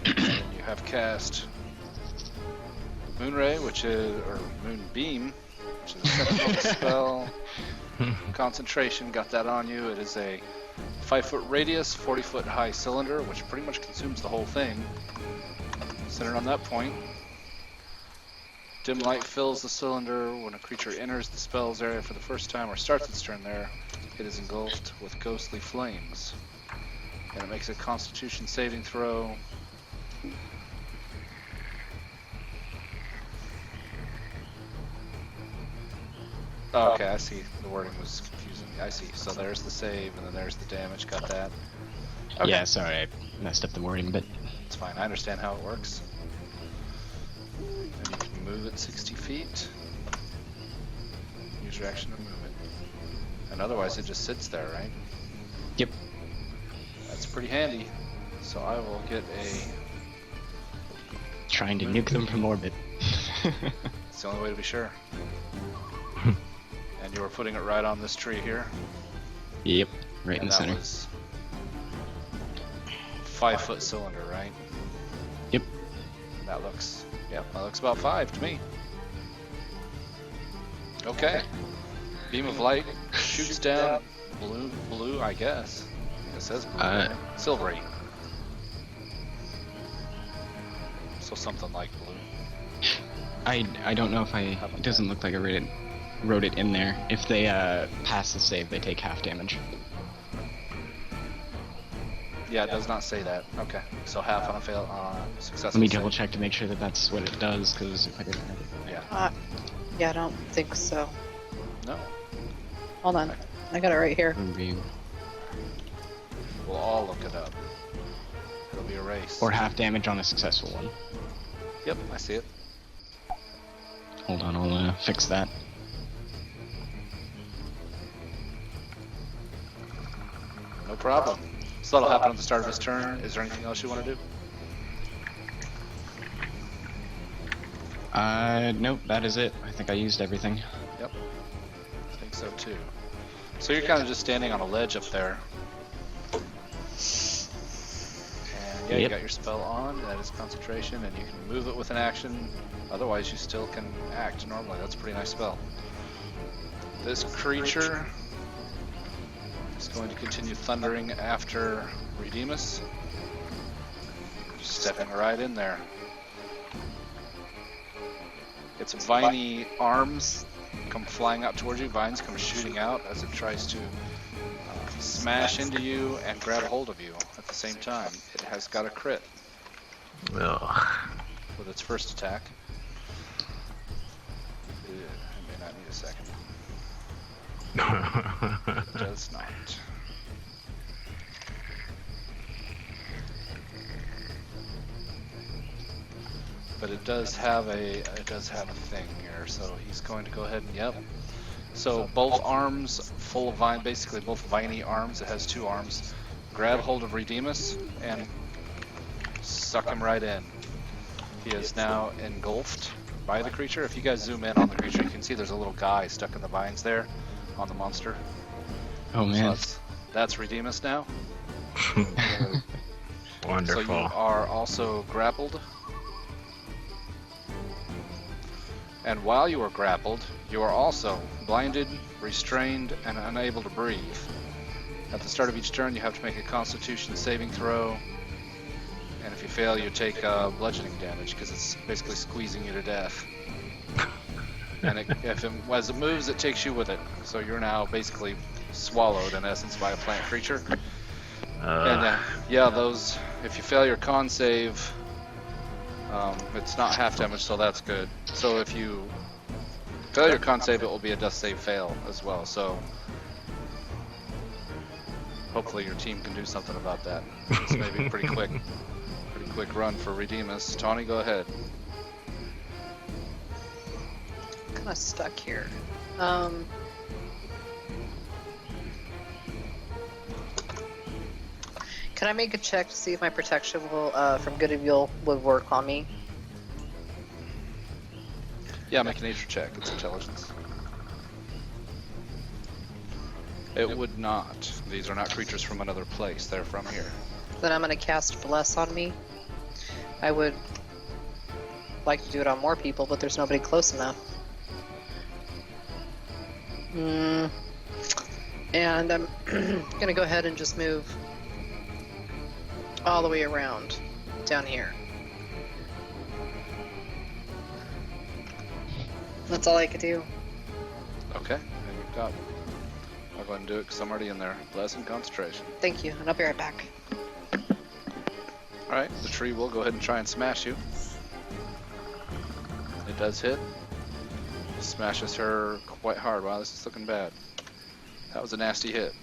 S1: And then you have cast Moonray, which is, or Moonbeam, which is a second level spell. Concentration, got that on you. It is a 5-foot radius, 40-foot high cylinder, which pretty much consumes the whole thing. Centered on that point. Dim light fills the cylinder. When a creature enters the spell's area for the first time or starts its turn there, it is engulfed with ghostly flames. And it makes a Constitution saving throw. Oh, okay, I see. The wording was confusing me. I see. So there's the save, and then there's the damage. Got that. Okay.
S6: Yeah, sorry, I messed up the wording, but
S1: It's fine. I understand how it works. And you can move it 60 feet. Use your action to move it. And otherwise it just sits there, right?
S6: yep.
S1: That's pretty handy. So I will get a...
S6: Trying to nuke them from orbit.
S1: It's the only way to be sure. And you were putting it right on this tree here.
S6: Yep, right in
S1: And
S6: the
S1: that
S6: center.
S1: was 5-foot cylinder, right?
S6: Yep.
S1: That looks about 5 to me. Okay. Beam of light shoots down blue, I guess. It says blue. Right? Silvery. So something like blue.
S6: I don't know if it doesn't look like I wrote it in there. If they pass the save, they take half damage.
S1: Yeah, it does not say that. Okay. So half on a successful
S6: Let me
S1: save.
S6: double check to make sure that that's what it does, because if I didn't have it.
S1: Yeah.
S4: Yeah, I don't think so.
S1: No.
S4: Hold on. I got it right here.
S6: Moonbeam.
S1: We'll all look it up. It'll be a race.
S6: Or half damage on a successful one.
S1: Yep, I see it.
S6: Hold on, I'll fix that.
S1: No problem. So that'll happen at the start of his turn. Is there anything else you want to do?
S6: Nope, that is it. I think I used everything.
S1: Yep. I think so too. So you're kind of just standing on a ledge up there. And yeah, you
S6: Yep.
S1: got your spell on. That is concentration, and you can move it with an action. Otherwise, you still can act normally. That's a pretty nice spell. This creature He's going to continue thundering after Redeemus. Just stepping right in there. Its viney arms come flying out towards you. Vines come shooting out as it tries to smash into you and grab hold of you at the same time. It has got a crit
S2: Ugh.
S1: with its first attack. I may not need a second. It does not. But it does have a thing here, so he's going to go ahead and yep. So both arms full of vine, basically both viney arms. It has two arms. Grab hold of Redeemus and suck him right in. He is now engulfed by the creature. If you guys zoom in on the creature, you can see there's a little guy stuck in the vines there on the monster.
S6: Oh man.
S1: So that's Redeemus now.
S2: Wonderful.
S1: So you are also grappled. And while you are grappled, you are also blinded, restrained, and unable to breathe. At the start of each turn, you have to make a Constitution saving throw. And if you fail, you take bludgeoning damage because it's basically squeezing you to death. And as it moves, it takes you with it. So you're now basically swallowed, in essence, by a plant creature. And yeah, those, if you fail your con save, it's not half damage, so that's good. So if you fail your con save, it will be a death save fail as well. So hopefully your team can do something about that. This may be pretty quick run for Redeemus. Tawny, go ahead.
S4: Kind of stuck here. Can I make a check to see if my protection will, from good and evil would work on me?
S1: Yeah, make a nature check. It's intelligence. It would not. These are not creatures from another place. They're from here.
S4: Then I'm going to cast Bless on me. I would like to do it on more people, but there's nobody close enough. And I'm going to go ahead and just move all the way around down here. That's all I could do.
S1: Okay, and you've got. I'll go ahead and do it because I'm already in there. Bless and concentration.
S4: Thank you, and I'll be right back.
S1: Alright, the tree will go ahead and try and smash you. It does hit. Smashes her quite hard. Wow, this is looking bad. That was a nasty hit.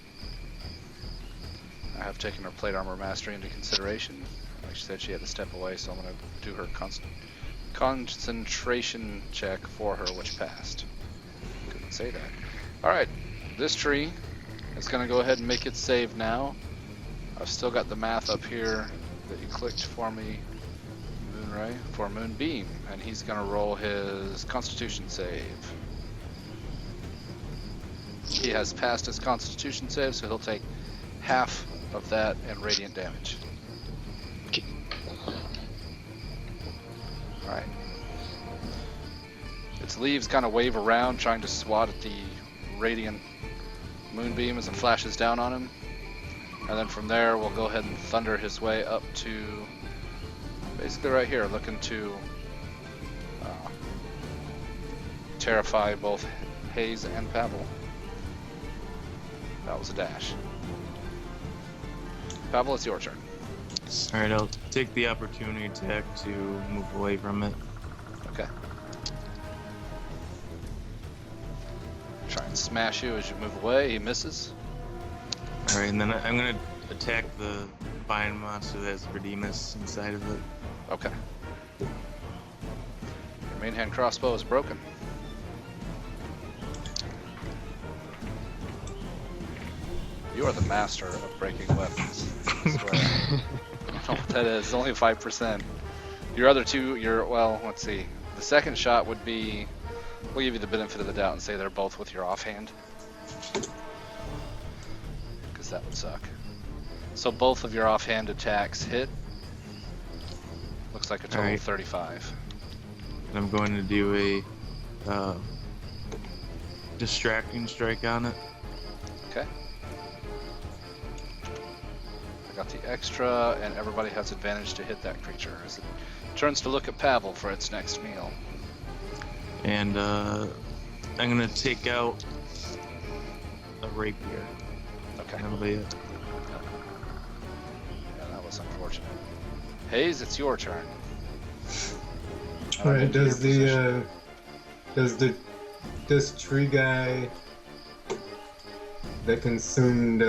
S1: I have taken her plate armor mastery into consideration. Like she said, she had to step away, so I'm going to do her concentration check for her, which passed. Couldn't say that. Alright, this tree is going to go ahead and make its save now. I've still got the math up here that you clicked for me, Moonray, for Moonbeam, and he's going to roll his Constitution save. He has passed his Constitution save, so he'll take half of that and radiant damage.
S6: Okay.
S1: Alright. Its leaves kind of wave around, trying to swat at the radiant moonbeam as it flashes down on him. And then from there, we'll go ahead and thunder his way up to basically right here, looking to terrify both Hayes and Pavel. That was a dash. Pavel, it's your turn.
S5: Alright, I'll take the opportunity attack to move away from it.
S1: Okay. Try and smash you as you move away. He misses.
S5: Alright, and then I'm gonna attack the vine monster that has Redeemus inside of it.
S1: Okay. Your main hand crossbow is broken. You are the master of breaking weapons. I swear. I don't know what that is. It's only 5%. Your other two, well, let's see. The second shot would be, we'll give you the benefit of the doubt and say they're both with your offhand. Because that would suck. So both of your offhand attacks hit. Looks like a total of 35.
S5: And I'm going to do a distracting strike on it.
S1: Okay. got the extra, and everybody has advantage to hit that creature as it turns to look at Pavel for its next meal.
S5: And I'm gonna take out a rapier.
S1: Okay.
S5: That'll be it.
S1: Yeah, that was unfortunate. Hayes, it's your turn.
S3: All right.
S1: Into your position.
S3: Does tree guy that consumed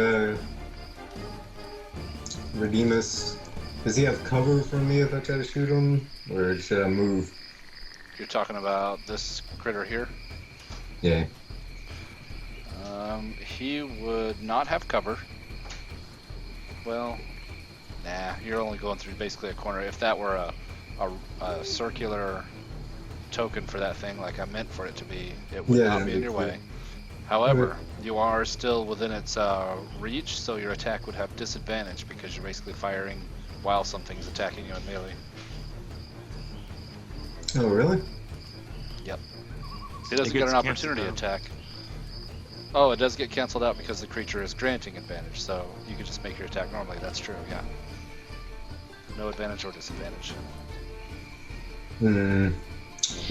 S3: Redeemus, does he have cover from me if I try to shoot him, or should I move?
S1: You're talking about this critter here?
S3: Yeah.
S1: He would not have cover. Well, nah, you're only going through basically a corner. If that were a circular token for that thing, like I meant for it to be, it would not be in your way. However, you are still within its reach, so your attack would have disadvantage because you're basically firing while something's attacking you in melee.
S3: Oh, really?
S1: Yep. He doesn't get an opportunity attack. Oh, it does get canceled out because the creature is granting advantage, so you could just make your attack normally. That's true, yeah. No advantage or disadvantage.
S3: Give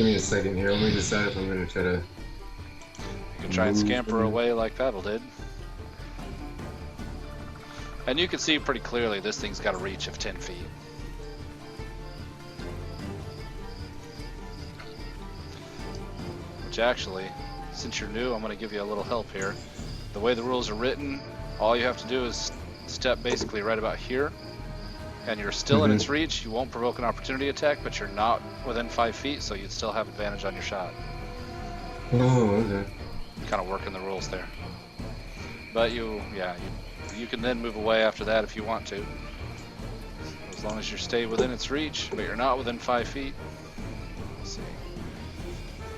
S3: me a second here. Let me decide if I'm going to try to...
S1: You can try and scamper away like Pavel did. And you can see pretty clearly this thing's got a reach of 10 feet. Which actually, since you're new, I'm going to give you a little help here. The way the rules are written, all you have to do is step basically right about here, and you're still in its reach. You won't provoke an opportunity attack, but you're not within 5 feet, so you'd still have advantage on your shot.
S3: Oh, okay.
S1: Kind of working the rules there. But you can then move away after that if you want to. As long as you stay within its reach, but you're not within 5 feet. Let's see.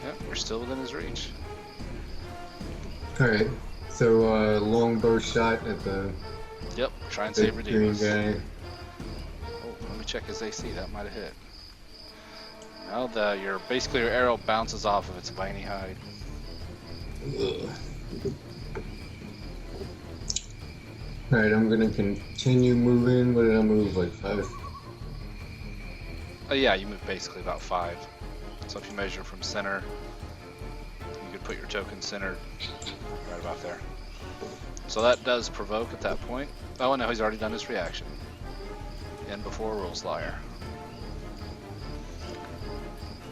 S1: Yep, you're still within his reach.
S3: Alright, so longbow shot at the
S1: Yep, try and save
S3: green
S1: Redeemus.
S3: guy.
S1: Oh, let me check his AC, that might have hit. Now basically your arrow bounces off of its viney hide.
S3: Alright, I'm gonna continue moving. What did I move, like 5?
S1: Yeah, you move basically about 5. So if you measure from center, you could put your token centered right about there. So that does provoke at that point. Oh, no, he's already done his reaction. And before Rules Liar.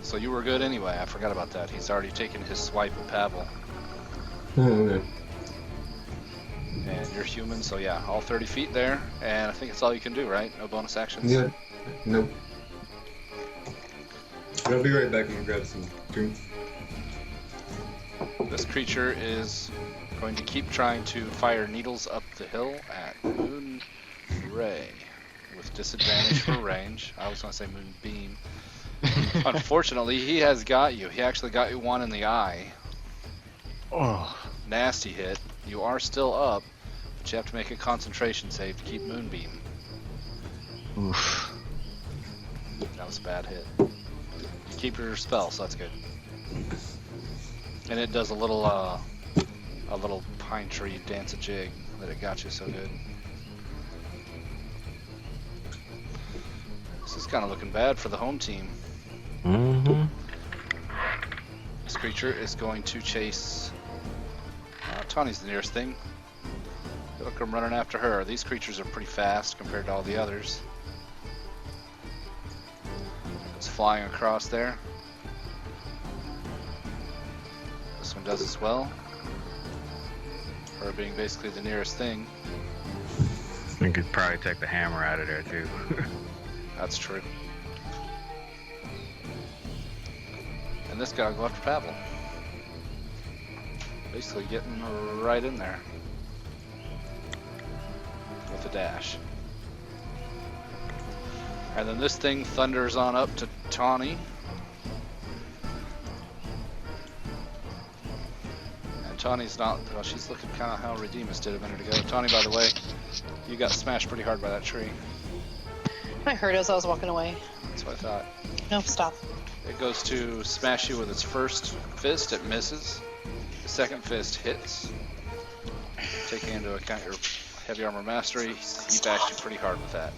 S1: So you were good anyway, I forgot about that. He's already taken his swipe at Pavel.
S3: Oh, okay.
S1: And you're human, so yeah, all 30 feet there. And I think that's all you can do, right? No bonus actions?
S3: Yeah. Nope. I'll be right back. I'm gonna grab some drink.
S1: This creature is going to keep trying to fire needles up the hill at Moon Ray with disadvantage for range. I was going to say Moonbeam. Unfortunately, he has got you. He actually got you one in the eye.
S6: Oh.
S1: Nasty hit. You are still up, but you have to make a concentration save to keep Moonbeam.
S6: Oof.
S1: That was a bad hit. You keep your spell, so that's good. And it does a little pine tree dance a jig that it got you so good. This is kind of looking bad for the home team.
S2: Mm-hmm.
S1: This creature is going to chase. Tawny's the nearest thing. It'll come running after her. These creatures are pretty fast compared to all the others. It's flying across there. This one does as well. Her being basically the nearest thing.
S2: You could probably take the hammer out of there too.
S1: That's true. And this guy will go after Pavel. Basically getting right in there. With a dash. And then this thing thunders on up to Tawny. And Tawny's not, well, she's looking kind of how Redeemus did a minute ago. Tawny, by the way, you got smashed pretty hard by that tree.
S4: I heard as I was walking away.
S1: That's what I thought.
S4: No, stop.
S1: It goes to smash you with its first fist, it misses. The second fist hits. Taking into account your heavy armor mastery. He bashed you pretty hard with that.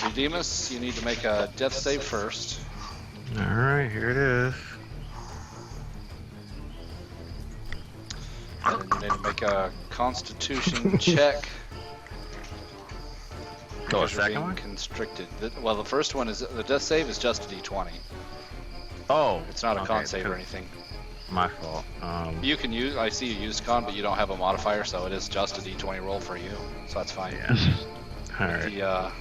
S1: Redeemus, you need to make a death save first.
S2: Alright, here it is.
S1: And then you need to make a constitution check.
S2: Oh, a
S1: Because you're
S2: second
S1: being
S2: one?
S1: constricted. Well, the first one is the death save is just a d20.
S2: Oh,
S1: It's not a
S2: okay,
S1: con save or
S2: cool.
S1: anything.
S2: My fault.
S1: You can use. I see you used con, but you don't have a modifier, so it is just a d20 roll for you. So that's fine.
S2: Yeah. Alright.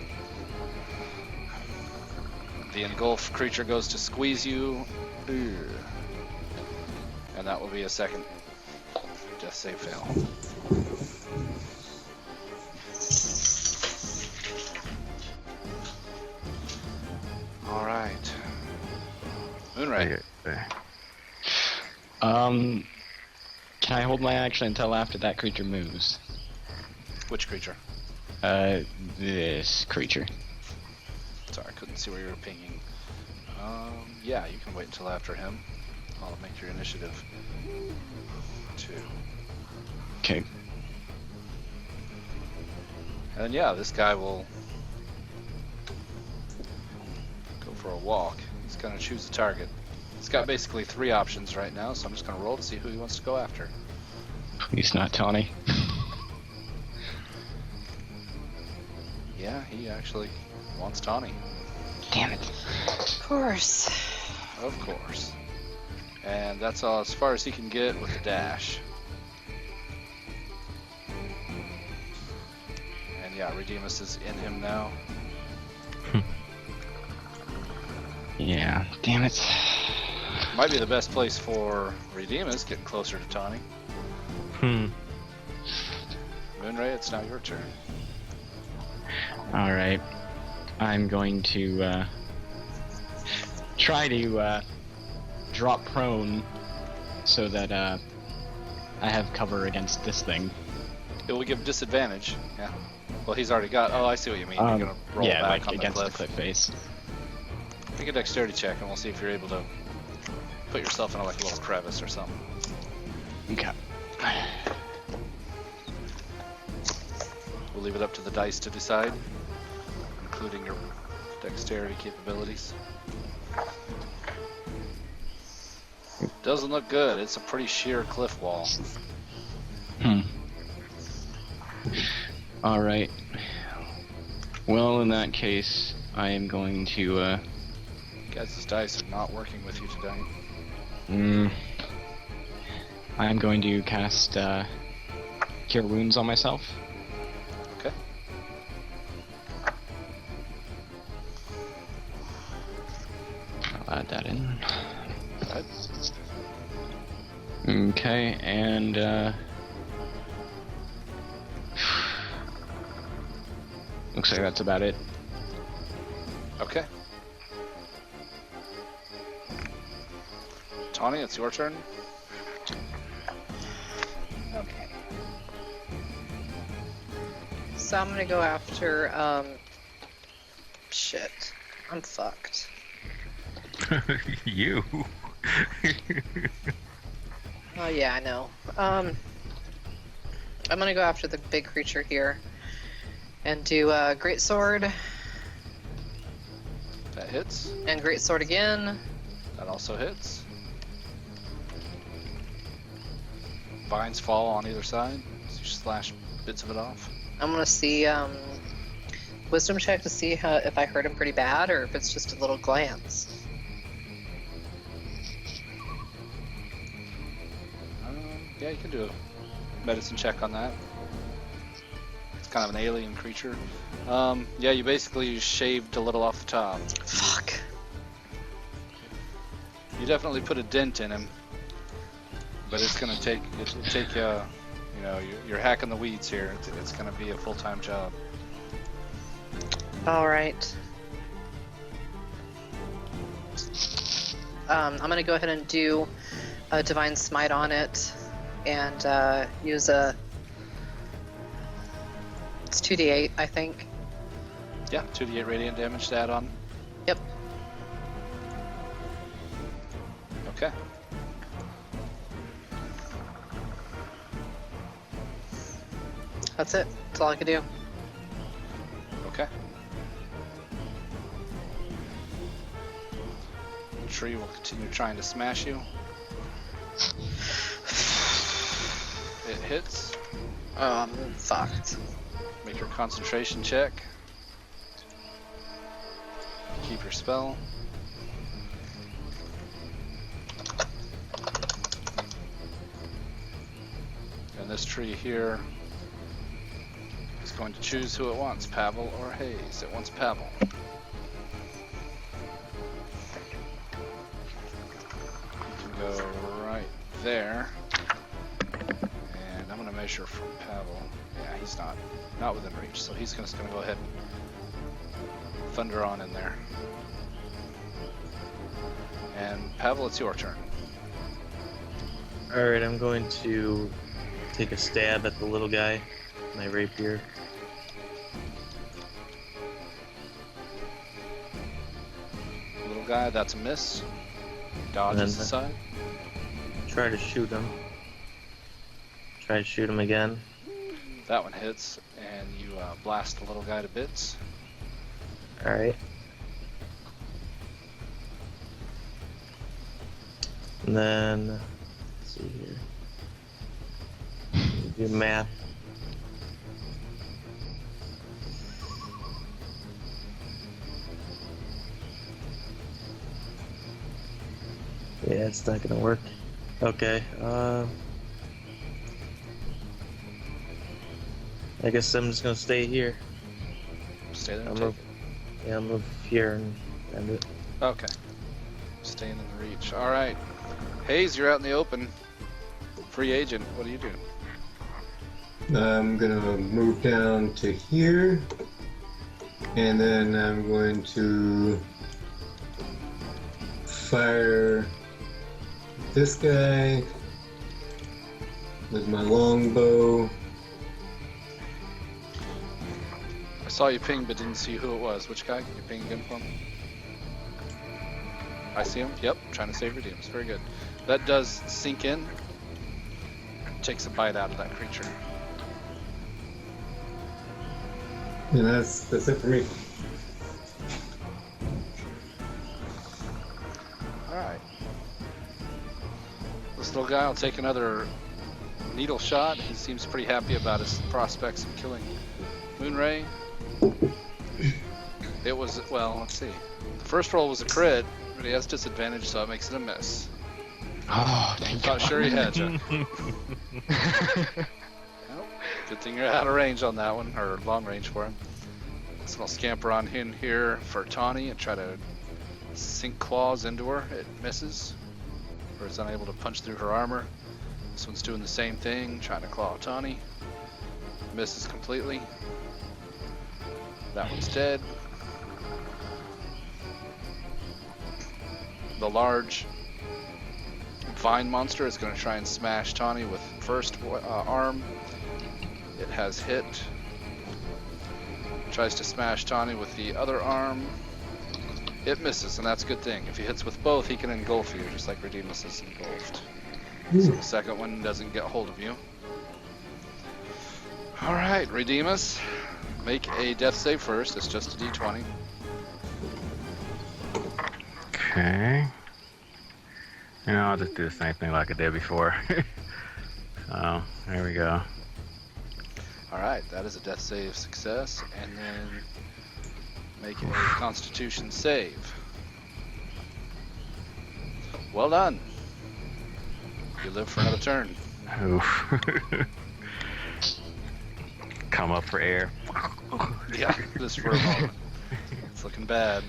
S1: The engulfed creature goes to squeeze you, and that will be a second death save fail. All right, Moonray.
S6: Can I hold my action until after that creature moves?
S1: Which creature?
S6: This creature.
S1: Sorry, I couldn't see where you were pinging. Yeah, you can wait until after him. I'll make your initiative 2.
S6: Okay.
S1: And yeah, this guy will go for a walk. He's gonna choose a target. He's got basically 3 options right now, so I'm just gonna roll to see who he wants to go after.
S6: Please not Tawny.
S1: Yeah, he actually wants Tawny.
S6: Damn it.
S4: Of course.
S1: Of course. And that's all as far as he can get with the dash. And yeah, Redeemus is in him now.
S6: Yeah, damn it.
S1: Might be the best place for Redeemus, getting closer to Tawny. Moonray, it's now your turn.
S6: Alright. I'm going to try to drop prone so that I have cover against this thing.
S1: It will give disadvantage. Yeah. Well, he's already got. Oh, I see what you mean. You're gonna roll
S6: yeah,
S1: back
S6: like
S1: on
S6: against
S1: the
S6: the
S1: cliff.
S6: cliff face.
S1: Make a dexterity check, and we'll see if you're able to put yourself in like a little crevice or something.
S6: Okay.
S1: We'll leave it up to the dice to decide, including your dexterity capabilities. Doesn't look good. It's a pretty sheer cliff wall.
S6: Alright. Well, in that case, I am going to,
S1: Guys' dice are not working with you tonight.
S6: I'm going to cast, Cure Wounds on myself.
S1: Okay.
S6: I'll add that in.
S1: Right.
S6: Okay, and, looks like that's about it.
S1: Okay. Tawny, it's your turn.
S4: Okay. So I'm gonna go after, shit. I'm fucked.
S2: You.
S4: Oh yeah, I know. I'm gonna go after the big creature here. And do, Great Sword,
S1: That hits.
S4: and Great Sword again.
S1: That also hits. Vines fall on either side, so you slash bits of it off.
S4: I'm gonna see, Wisdom check to see how, if I hurt him pretty bad, or if it's just a little glance.
S1: Yeah, you can do a medicine check on that. It's kind of an alien creature. Yeah, you basically shaved a little off the top.
S4: Fuck.
S1: You definitely put a dent in him, but it's gonna take you know, you're hacking the weeds here. It's gonna be a full-time job.
S4: Alright. I'm gonna go ahead and do a Divine Smite on it, and use a... It's 2d8, I think.
S1: Yeah, 2d8 radiant damage to add on.
S4: Yep.
S1: Okay.
S4: That's it. That's all I could do.
S1: Okay. The tree will continue trying to smash you. It hits.
S4: I'm fucked.
S1: Make your concentration check. Keep your spell. And this tree here is going to choose who it wants, Pavel or Hayes. It wants Pavel. You can go right there. And I'm going to measure from Pavel. Yeah, he's not within reach, so he's just going to go ahead and thunder on in there. And Pavel, it's your turn.
S5: Alright, I'm going to take a stab at the little guy, my rapier.
S1: Little guy, that's a miss. Dodges aside.
S5: Try to shoot him. Try to shoot him again.
S1: That one hits, and you blast the little guy to bits.
S5: Alright. And then, let's see here. Do math. Yeah, it's not gonna work. Okay, I guess I'm just gonna stay here.
S1: Stay there and
S5: I'll
S1: take
S5: move.
S1: it.
S5: Yeah, I'll move here and end it.
S1: Okay. Staying in the reach. Alright. Hayes, you're out in the open. Free agent, what do you do?
S3: I'm gonna move down to here, and then I'm going to fire this guy with my longbow.
S1: I saw you ping, but didn't see who it was. Which guy? Can you ping again for me? I see him. Yep, trying to save redeems. Very good. That does sink in. Takes a bite out of that creature.
S3: And that's it for me.
S1: Alright. This little guy will take another needle shot. He seems pretty happy about his prospects of killing Moonray. It was, well, let's see. The first roll was a crit, but he has disadvantage, so it makes it a miss.
S6: Oh, thank
S1: Thought
S6: God.
S1: sure he had you. Nope. Good thing you're out of range on that one, or long range for him. So I'll scamper on in here for Tawny and try to sink claws into her. It misses, or is unable to punch through her armor. This one's doing the same thing, trying to claw Tawny. Misses completely. That one's dead. The large vine monster is going to try and smash Tawny with first arm. It has hit. Tries to smash Tawny with the other arm. It misses, and that's a good thing. If he hits with both, he can engulf you, just like Redeemus is engulfed. So the second one doesn't get hold of you. Alright, Redeemus. Make a death save first. It's just a d20.
S2: Okay. I'll just do the same thing like I did before. So, there we go.
S1: Alright, that is a death save success. And then make a constitution save. Well done. You live for another turn.
S2: Oof. Come up for air.
S1: Yeah, just for a moment. It's looking bad.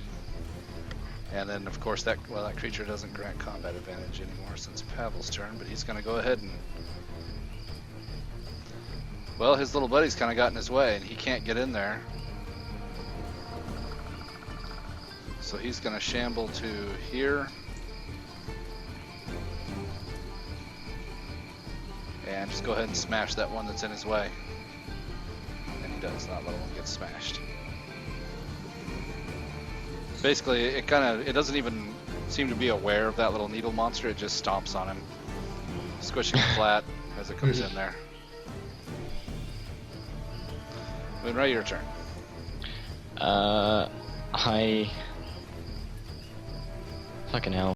S1: And then, of course, that creature doesn't grant combat advantage anymore since Pavel's turn, but he's going to go ahead and... Well, his little buddy's kind of got in his way, and he can't get in there. So he's going to shamble to here. And just go ahead and smash that one that's in his way. And he does. That little one gets smashed. Basically, it doesn't even seem to be aware of that little needle monster. It just stomps on him, squishing him flat as it comes in there. Moonray, your turn.
S6: I fucking hell.